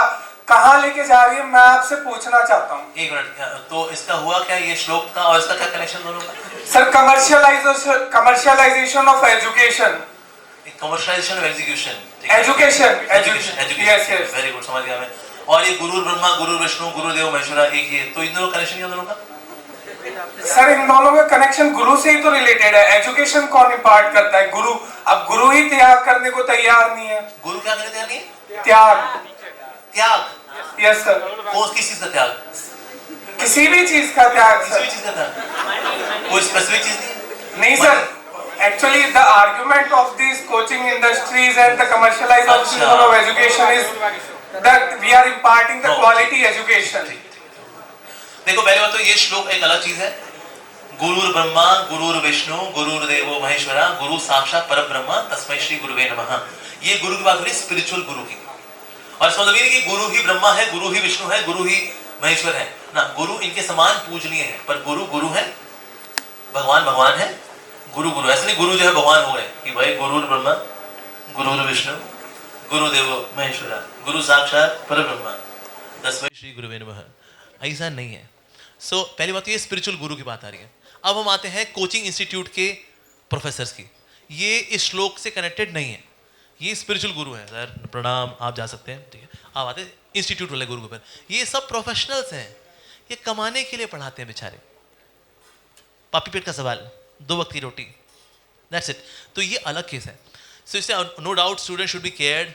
कहाँ लेके जा रही है, मैं आपसे पूछना चाहता हूँ। एक मिनट, तो इसका हुआ क्या, ये श्लोक का और इसका क्या कनेक्शन दोनों का? Sir commercialisation of education, commercialisation of education, education, yes yes, very good, समझ गया मैं। और ये गुरु ब्रह्मा गुरु विष्णु गुरु देव महेश्वरा एक ही है, तो इन दोनों कनेक्शन क्या दोनों का? सर इन दोनों का कनेक्शन गुरु से ही तो रिलेटेड है। एजुकेशन कौन इम्पार्ट करता है? गुरु। अब गुरु ही त्याग करने को तैयार नहीं है। गुरु क्या करने तैयार नहीं है? त्याग। त्याग? Yes sir. कौन किस चीज का त्याग? किसी भी चीज का त्याग सर। किसी भी चीज का त्याग? कोई स्पेसिफिक चीज नहीं sir. Actually, the argument of these coaching industries and the commercialization of education is that we are imparting the quality education. देखो पहले बात तो ये श्लोक एक अलग चीज है। गुरुर ब्रह्मा गुरुर विष्णु गुरुर देवो महेश्वरा गुरु साक्षात परब्रह्म तस्मै श्री गुरुवे नमः। ये गुरु की बात हो रही है, स्पिरिचुअल गुरु की। और इसका मतलब ये नहीं कि गुरु ही ब्रह्मा है, गुरु ही विष्णु है, गुरु ही महेश्वर है ना, गुरु इनके समान पूजनीय है, पर गुरु गुरु है, भगवान भगवान है, गुरु गुरु ऐसे नहीं गुरु जो है भगवान हो गए कि भाई गुरुर ब्रह्मा गुरुर विष्णु गुरुदेव महेश्वरा गुरु साक्षात परब्रह्म तस्मै श्री गुरुवे नमः, ऐसा नहीं है। सो पहली बात तो ये स्पिरिचुअल गुरु की बात आ रही है। अब हम आते हैं कोचिंग इंस्टीट्यूट के प्रोफेसर्स की, ये इस श्लोक से कनेक्टेड नहीं है, ये स्पिरिचुअल गुरु है। सर प्रणाम, आप जा सकते हैं, ठीक है। आप आते हैं इंस्टीट्यूट वाले गुरु के ऊपर, ये सब प्रोफेशनल्स हैं, ये कमाने के लिए पढ़ाते हैं बेचारे। पापी पेट का सवाल, 2 वक्त की रोटी, दैट्स इट। तो ये अलग केस है। सो इससे no doubt student should be cared,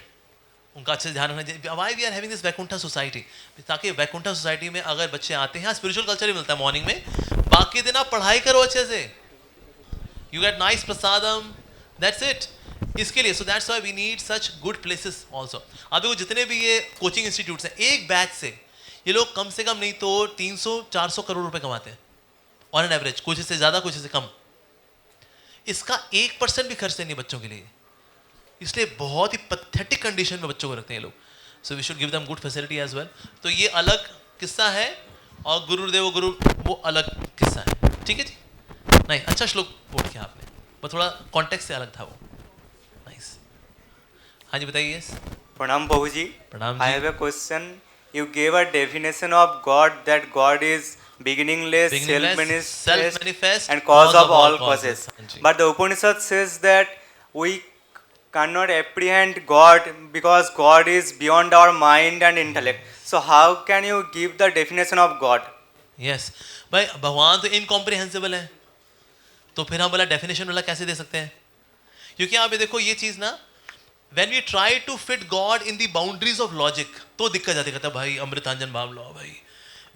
उनका अच्छे से ध्यान रखना चाहिए। Why we are having this Vaikuntha society, ताकि वैकुंठा सोसाइटी में अगर बच्चे आते हैं, स्पिरिचुअल कल्चर ही मिलता है मॉर्निंग में, बाकी दिन आप पढ़ाई करो अच्छे से, you get nice prasadam, that's it. इसके लिए so that's why we need such good places also. अभी वो जितने भी ये कोचिंग इंस्टीट्यूट्स हैं, एक बैच से ये लोग कम से कम नहीं तो 300-400 करोड़ रुपए कमाते हैं ऑन एन एवरेज, कुछ से ज़्यादा कुछ से कम। इसका 1% भी खर्च नहीं बच्चों के लिए, इसलिए बहुत ही पैथेटिक कंडीशन में बच्चों को रखते हैं लोग। So we should give them good facility as well. तो ये अलग किस्सा है और गुरुदेव गुरु वो अलग किस्सा है, ठीक है जी। नहीं, अच्छा श्लोक बोल किया आपने, पर थोड़ा कॉन्टेक्स्ट से अलग था वो। नाइस, हाँ जी बताइए। प्रणाम प्रभु जी। प्रणाम I have a question. You gave a definition of God that God is beginningless, self-manifest and cause of all causes. But the Upanishad says that we cannot apprehend God because God is beyond our mind and intellect. So how can you give the definition of God? Yes, भाई भगवान तो incomprehensible है, तो फिर हम वाला definition वाला कैसे दे सकते हैं? क्योंकि आप ये देखो ये चीज ना, when we try to fit God in the boundaries of logic, तो दिक्कत जाती, कहता भाई अमृतांजन बाब लो भाई,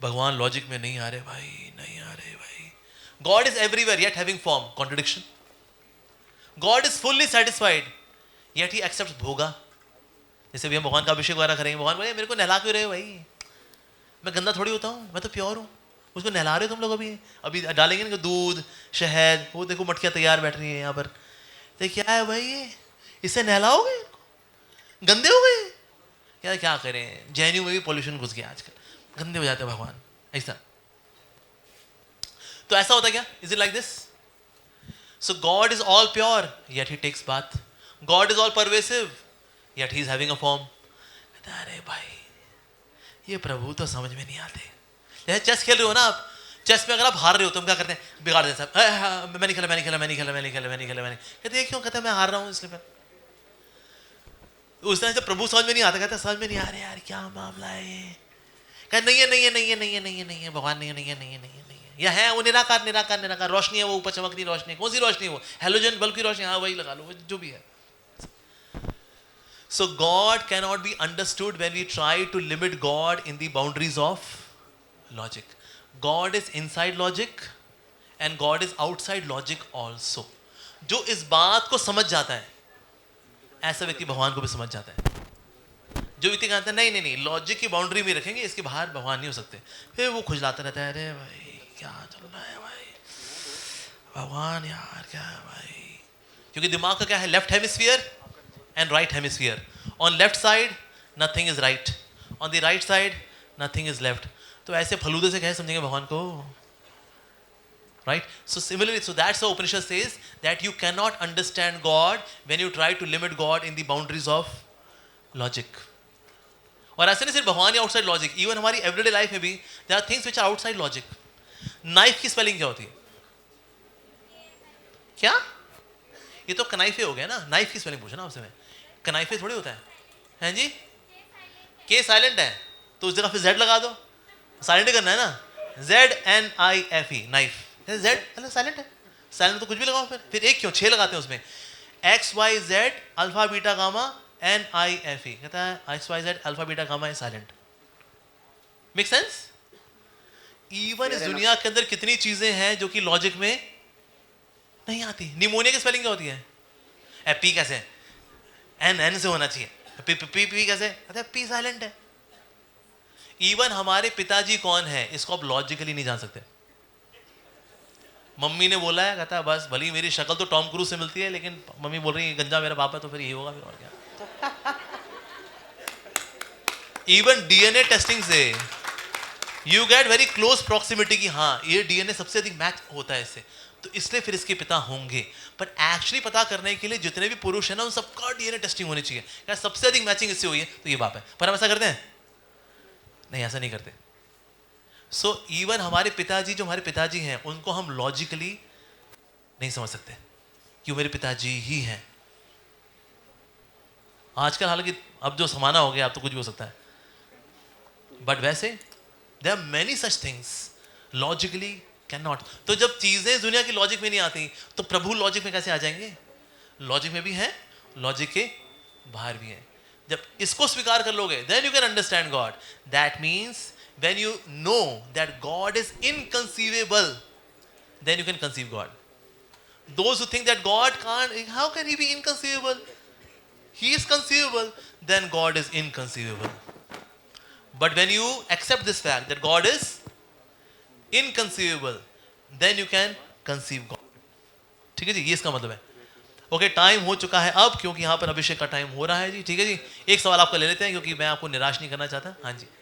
भगवान लॉजिक में नहीं आ रहे भाई, नहीं आ रहे भाई. God is everywhere yet having form. Contradiction. God is fully satisfied yet he accepts भोगा. जैसे भी हम भगवान का अभिषेक वगैरह करेंगे, भगवान बोले मेरे को नहला क्यों रहे हो भाई, मैं गंदा थोड़ी होता हूँ, मैं तो प्योर हूँ, उसको नहला रहे हो तुम लोग. अभी डालेंगे ना दूध शहद, वो देखो मटकियाँ तैयार बैठ रही है यहाँ पर, तो क्या है भाई ये, इससे नहलाओगे, गंदे हो गए क्या? क्या करें, जैनियों में भी पॉल्यूशन घुस गया आजकल, गंदे हो जाते हैं भगवान ऐसा. तो ऐसा होता क्या? Is it like this? So God is all pure yet he takes bath. God is all pervasive yet he is having a form. अरे भाई ये प्रभु तो समझ में नहीं आते. जैसे चेस खेल रहे हो ना आप, चेस में अगर आप हार रहे हो तो हम क्या करते हैं, बिगाड़ देते हैं, मैं नहीं खेला, मैं नहीं खेला, मैं नहीं खेला, मैं नहीं खेला, मैं नहीं खेला, मैंने कहते हैं क्यों? कहते हैं मैं हार रहा हूँ इसलिए. उस तरह से प्रभु समझ में नहीं आता, कहता समझ में नहीं आ रहा यार क्या मामला है. कहते नहीं है, नहीं है, नहीं है, नहीं है, नहीं है, नहीं है, भगवान नहीं है, नहीं है, नहीं है, नहीं है, नहीं है, या है वो निराकार, निराकार, निराकार. रोशनी है वो, ऊपर चमकती रोशनी. कौन सी रोशनी? वो हेलोजन बल्ब की रोशनी, हाँ वही लगा लो, जो भी है. So God cannot be understood when we try to limit God in the boundaries of logic. God is inside logic and God is outside logic also. जो इस बात को समझ जाता है, ऐसा व्यक्ति भगवान को भी समझ जाता है. जो व्यक्ति कहता है नहीं नहीं नहीं लॉजिक की बाउंड्री में रखेंगे, इसके बाहर भगवान नहीं हो सकते, फिर वो खुजलाता रहता है, अरे भाई क्या चल रहा है भाई, भगवान यार क्या है भाई. क्योंकि दिमाग का क्या है, left hemisphere and right hemisphere. On left side nothing is right, on the right side nothing is left. तो ऐसे फलूदे से कैसे समझेंगे भगवान को, right? So similarly, so that's the Upanishad says that you cannot understand God when you try to limit God in the boundaries of logic. और ऐसे नहीं सिर्फ भगवान या outside logic, even हमारी everyday life में भी there are things which are outside logic. Knife की spelling क्या होती है? क्या? ये तो कनाइफे हो गया ना. नाइफ की स्पेलिंग पूछना आपसे मैं, कनाइफे थोड़ी होता है, हैं जी? के साइलेंट है तो उस जगह पे जेड लगा दो, साइलेंट करना है ना, ZNIFE नाइफ. जेड मतलब साइलेंट है, साइलेंट तो कुछ भी लगाओ. फिर एक क्यों 6 लगाते हैं उसमें, XYZ alpha beta gamma NIFE, कहता है XYZ alpha beta gamma is silent. Make sense? Even इस दुनिया के अंदर कितनी चीजें हैं जो कि लॉजिक में नहीं आती. निमोनिया की स्पेलिंग क्या होती है? पी कैसे? एन से होना चाहिए. पी कैसे? अरे पी साइलेंट है. इवन हमारे पिताजी कौन है इसको आप लॉजिकली नहीं जान सकते. मम्मी ने बोला है, कहता है बस भली मेरी शक्ल तो टॉम क्रूज से मिलती है, लेकिन मम्मी बोल रही है गंजा मेरा बाप है, तो फिर यही होगा, फिर और क्या. इवन डीएनए टेस्टिंग से you get very close proximity की हाँ ये डीएनए सबसे अधिक मैच होता है इससे, तो इसलिए फिर इसके पिता होंगे. पर एक्चुअली पता करने के लिए जितने भी पुरुष हैं ना उन सबका डीएनए टेस्टिंग होनी चाहिए, क्या सबसे अधिक मैचिंग इससे हुई है तो ये बाप है. पर हम ऐसा करते हैं नहीं, ऐसा नहीं करते. सो इवन हमारे पिताजी, जो हमारे पिताजी हैं उनको हम लॉजिकली नहीं समझ सकते कि वो मेरे पिताजी ही हैं. आजकल हालांकि अब जो समाना हो गया अब तो कुछ भी हो सकता है, बट वैसे there are many such things logically can not. तो जब चीजें दुनिया की लॉजिक में नहीं आती तो प्रभु लॉजिक में कैसे आ जाएंगे? लॉजिक में भी हैं, लॉजिक के बाहर भी हैं. जब इसको स्वीकार कर लोगे then you can understand God. That means when you know that God is inconceivable, then you can conceive God. Those who think that God can't, how can he be inconceivable? He is conceivable, then God is inconceivable. But when you accept this fact that God is inconceivable, then you can conceive God. ठीक है जी, ये इसका मतलब है. Okay, time हो चुका है अब, क्योंकि यहाँ पर अभिषेक का टाइम हो रहा है जी. ठीक है जी, एक सवाल आपका ले लेते हैं क्योंकि मैं आपको निराश नहीं करना चाहता. हाँ जी.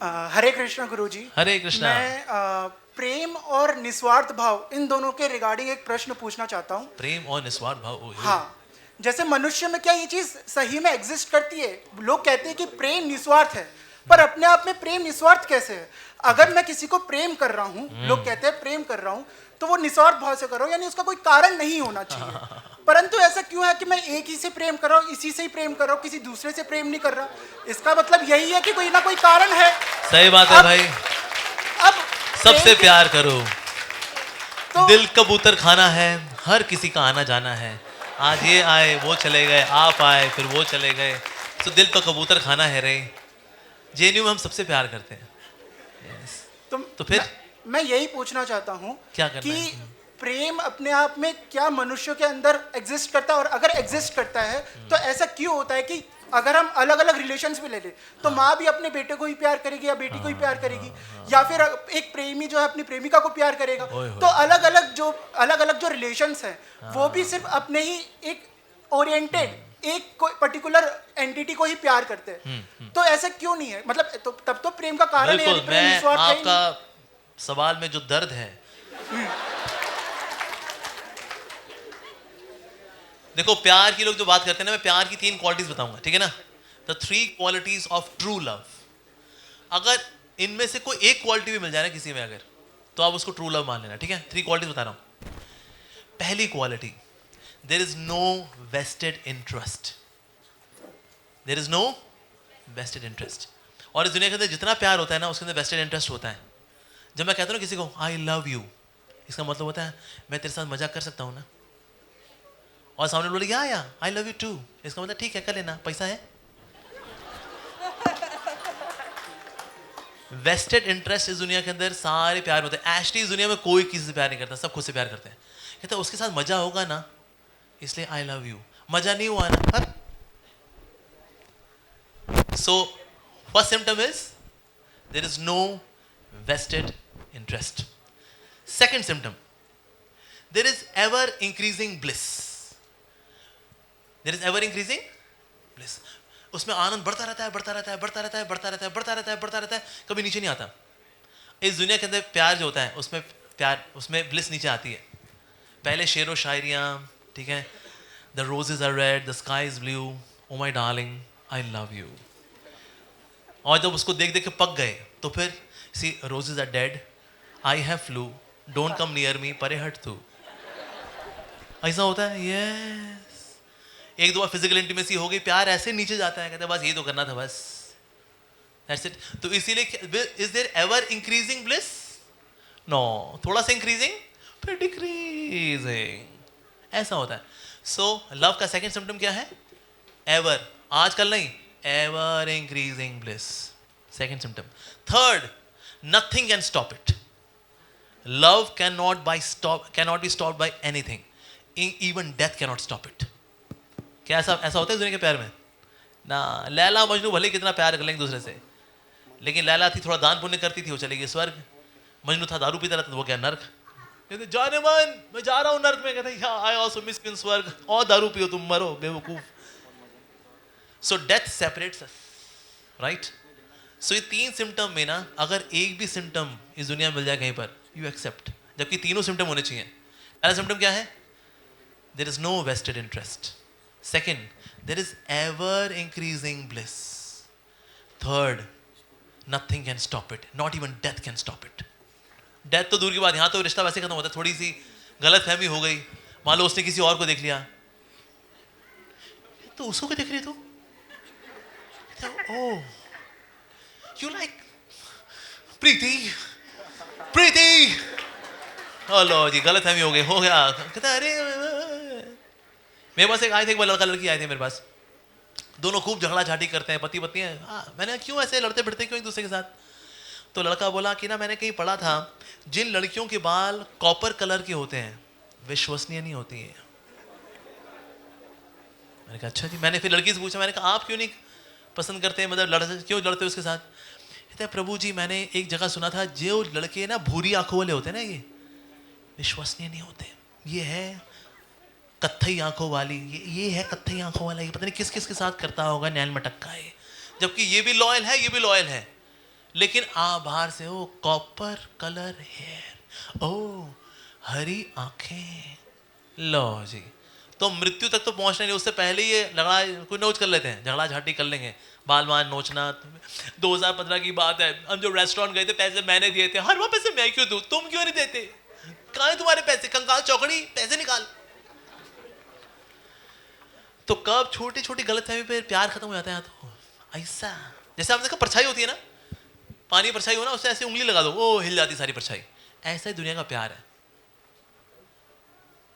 हरे कृष्णा गुरुजी. हरे कृष्णा. मैं प्रेम और निस्वार्थ भाव इन दोनों के रिगार्डिंग एक प्रश्न पूछना चाहता हूँ. प्रेम और निस्वार्थ भाव. हाँ, जैसे मनुष्य में क्या ये चीज सही में एग्जिस्ट करती है? लोग कहते हैं कि प्रेम निस्वार्थ है, पर अपने आप में प्रेम निस्वार्थ कैसे है? अगर मैं किसी को प्रेम कर रहा हूँ, लोग कहते हैं प्रेम कर रहा हूँ, तो वो निस्वार्थ भाव से कर रहा हूँ, यानी उसका कोई कारण नहीं होना चाहिए. परंतु ऐसा क्यों है कि मैं एक ही से प्रेम कर रहा हूँ, इसी से ही प्रेम कर रहा हूँ, किसी दूसरे से प्रेम नहीं कर रहा? इसका मतलब यही है कि कोई ना कोई कारण है. सही बात है भाई. अब सबसे प्यार करो। तो दिल कबूतर खाना है, हर किसी का आना जाना है। आज ये आए, वो चले गए, आप आए, फिर वो चले गए, तो दिल तो कबूतर खाना है रे। जेएनयू में हम सबसे प्यार करते हैं। तो फिर मैं यही पूछना चाहता हूँ क्या करना कि है? प्रेम अपने आप में क्या मनुष्यों के अंदर एग्जिस्ट करता है, और अगर एग्जिस्ट करता है तो ऐसा क्यों होता है कि अगर हम अलग अलग रिलेशंस में ले लें तो माँ भी अपने बेटे को ही प्यार करेगी या बेटी को ही प्यार करेगी, या फिर एक प्रेमी जो है अपनी प्रेमिका को प्यार करेगा। तो अलग अलग जो रिलेशंस हैं वो भी सिर्फ अपने ही एक ओरिएंटेड एक पर्टिकुलर एंटिटी को ही प्यार करते हैं। तो ऐसा क्यों नहीं है? मतलब तो तब तो प्रेम का कारण है, बिल्कुल, प्रेम मैं निस्वार्थ है ही नहीं। आपका सवाल में जो दर्द है, देखो प्यार की लोग जो बात करते हैं ना, मैं प्यार की 3 क्वालिटीज बताऊंगा, ठीक है ना? The 3 qualities of true love. अगर इनमें से कोई एक क्वालिटी भी मिल जाए ना किसी में अगर, तो आप उसको ट्रू लव मान लेना, ठीक है? 3 क्वालिटीज बता रहा हूं। पहली quality, there is no vested interest. There is no vested interest. और इस दुनिया के अंदर जितना प्यार होता है ना, उसके अंदर वेस्टेड इंटरेस्ट होता है। जब मैं कहता हूँ ना किसी को आई लव यू, इसका मतलब होता है मैं तेरे साथ मजाक कर सकता हूँ ना, और सामने बोले या आई लव यू टू, इसका मतलब ठीक है कर लेना, पैसा है। वेस्टेड इंटरेस्ट इस दुनिया के अंदर सारे प्यार में होते हैं। एशली इस दुनिया में कोई किसी से प्यार नहीं करता, सब खुद से प्यार करते हैं। कहते हैं उसके साथ मजा होगा ना, इसलिए आई लव यू। मजा नहीं हुआ ना, so first symptom is there is no vested interest. Second symptom, there is ever increasing bliss. There is ever increasing bliss. उसमें आनंद बढ़ता रहता है, बढ़ता रहता है, बढ़ता रहता है, बढ़ता रहता है, बढ़ता रहता है, बढ़ता रहता है, कभी नीचे नहीं आता। इस दुनिया के अंदर प्यार जो होता है उसमें प्यार, उसमें ब्लिस नीचे आती है। पहले शेरो शायरियाँ, ठीक है, the roses are red, the sky is blue, oh my darling I love you. और जब उसको देख देख के पक गए तो फिर see roses are dead, I have flu, don't come near me, परे हट तू। ऐसा होता है, यस। एक दो बार फिजिकल इंटीमेसी हो गई, प्यार ऐसे नीचे जाता है, कहते हैं बस ये तो करना था बस, दैट्स इट। तो इसीलिए is there ever increasing bliss? No, थोड़ा सा इंक्रीजिंग फिर डिक्रीजिंग, ऐसा होता है। सो लव का सेकंड सिम्पटम क्या है? एवर, आजकल नहीं, ever increasing bliss, second symptom. Third, nothing can stop it. Love cannot be stopped by anything. Even death cannot stop it. क्या ऐसा होता है दुनिया के प्यार में ना? लैला मजनू भले कितना प्यार कर लेंगे दूसरे से, लेकिन लैला थी थोड़ा दान पुण्य करती थी, वो चली गई स्वर्ग। मजनू था दारू पीता रहता, वो गया नर्क। कहते जाने मन मैं जा रहा हूँ नर्क में, कहते आई आल्सो मिस इन स्वर्ग, और दारू पियो तुम मरो बेवकूफ। सो डेथ सेपरेट्स अस, राइट? सो ये 3 सिम्टम में ना अगर एक भी सिम्टम इस दुनिया में मिल जाए कहीं पर, यू एक्सेप्ट, जबकि तीनों सिम्टम होने चाहिए। पहला सिम्टम क्या है? There is no vested interest. Second, there is ever increasing bliss. Third, nothing can stop it, not even death can stop it. Death तो दूर की बात, यहाँ तो रिश्ता वैसे खत्म होता है, थोड़ी सी गलत फहमी हो गई, मान लो उसने किसी और को देख लिया, तो उसको क्या देख रही तू? ओह You like प्रीति, प्रीति, ओ लो जी गलत फहमी हो गई, हो गया। कहता अरे मेरे पास एक आए थे, एक लड़का लड़की आए थे मेरे पास, दोनों खूब झगड़ा झाटी करते हैं, पति पत्नी है। मैंने क्यों ऐसे लड़ते भिड़ते क्यों एक दूसरे के साथ? तो लड़का बोला कि ना मैंने कहीं पढ़ा था जिन लड़कियों के बाल कॉपर कलर के होते हैं विश्वसनीय नहीं होती है। मैंने कहा अच्छा जी। मैंने फिर लड़की से पूछा, मैंने कहा आप क्यों नहीं पसंद करते हैं, मतलब क्यों लड़ते हो उसके साथ? कहते हैं प्रभु जी मैंने एक जगह सुना था जो लड़के ना भूरी आंखों वाले होते हैं ना, ये विश्वसनीय नहीं होते। ये है कत्थई आंखों वाली, ये है कत्थई आंखों वाला, ये पता नहीं किस किस के साथ करता होगा, नैन मटक्का है। जबकि ये भी लॉयल है, ये भी लॉयल है, लेकिन बाहर से ओ कॉपर कलर हेयर, ओ हरी आंखें, लो जी। तो मृत्यु तक तो पहुंचना नहीं, उससे पहले ये लड़ा कोई नोच कर लेते हैं, झगड़ा झाटी कर लेंगे, बाल बाल नोचना। 2015 की बात है, हम जो रेस्टोरेंट गए थे पैसे मैंने दिए थे, हर वहाँ पैसे मैं क्यों दूं, तुम क्यों नहीं देते, कहाँ है तुम्हारे पैसे, कंकाल चौकड़ी पैसे निकाल। तो कब छोटी छोटी गलतफहमी पे प्यार खत्म हो जाता है। तो ऐसा जैसे आपने कहा परछाई होती है ना, पानी परछाई हो ना, उससे ऐसे उंगली लगा दो, वो हिल जाती सारी परछाई। ऐसा ही दुनिया का प्यार है।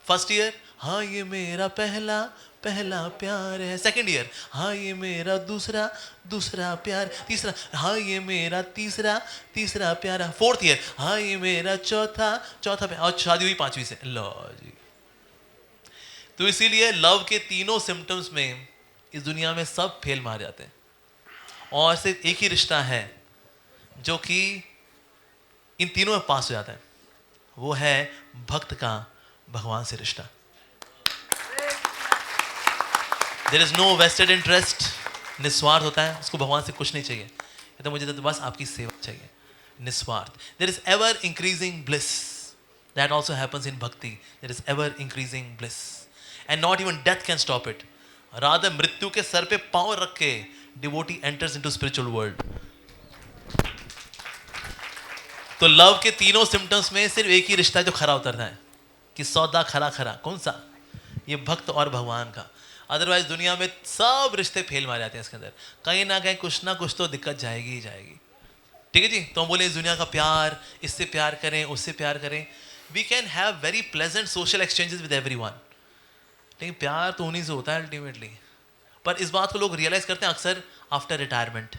फर्स्ट ईयर, हाँ ये मेरा पहला पहला प्यार है। सेकंड ईयर, हाँ ये मेरा दूसरा दूसरा प्यार। तीसरा, हाँ ये मेरा तीसरा तीसरा प्यार है। फोर्थ ईयर, हाँ ये मेरा चौथा चौथा प्यार। और शादी हुई 5वीं से, लो जी। तो इसीलिए लव के तीनों सिम्टम्स में इस दुनिया में सब फेल मार जाते हैं, और सिर्फ एक ही रिश्ता है जो कि इन तीनों में पास हो जाता है, वो है भक्त का भगवान से रिश्ता। There is no vested interest, निस्वार्थ होता है, उसको भगवान से कुछ नहीं चाहिए, तो मुझे तो बस आपकी सेवा चाहिए, निस्वार्थ। There is ever increasing bliss, that also happens in bhakti. There is ever increasing bliss and not even death can stop it. Radha मृत्यु के सर पे पांव रख के devotee enters into spiritual world. तो लव के तीनों सिम्टम्स में सिर्फ एक ही रिश्ता है जो खरा उतरता है, कि सौदा खरा खरा। कौन सा? ये भक्त और भगवान का। अदरवाइज दुनिया में सब रिश्ते फेल मारे जाते हैं। इसके अंदर कहीं ना कहीं कुछ ना कुछ तो दिक्कत जाएगी ही जाएगी। ठीक है जी। तो हम बोले इस दुनिया का प्यार, इससे प्यार करें, उससे प्यार करें। We can have very pleasant social exchanges with everyone, लेकिन प्यार तो उन्हीं से होता है अल्टीमेटली। पर इस बात को लोग रियलाइज करते हैं अक्सर आफ्टर रिटायरमेंट,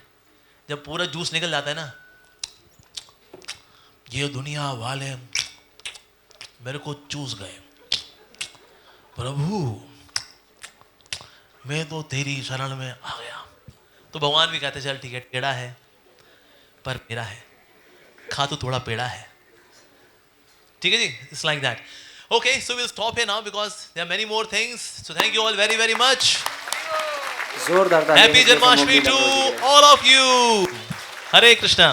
जब पूरा जूस निकल जाता है ना, ये दुनिया वाले मेरे को चूस गए, प्रभु मैं तो तेरी शरण में आ गया। तो भगवान भी कहते चल ठीक है, टेढ़ा है पर मेरा है, खा तो थोड़ा पेड़ा है। ठीक है जी, it's like that. Okay, so we'll stop here now because there are many more things. So thank you all very, very much. Happy Janmashtami to all of you. Hare Krishna.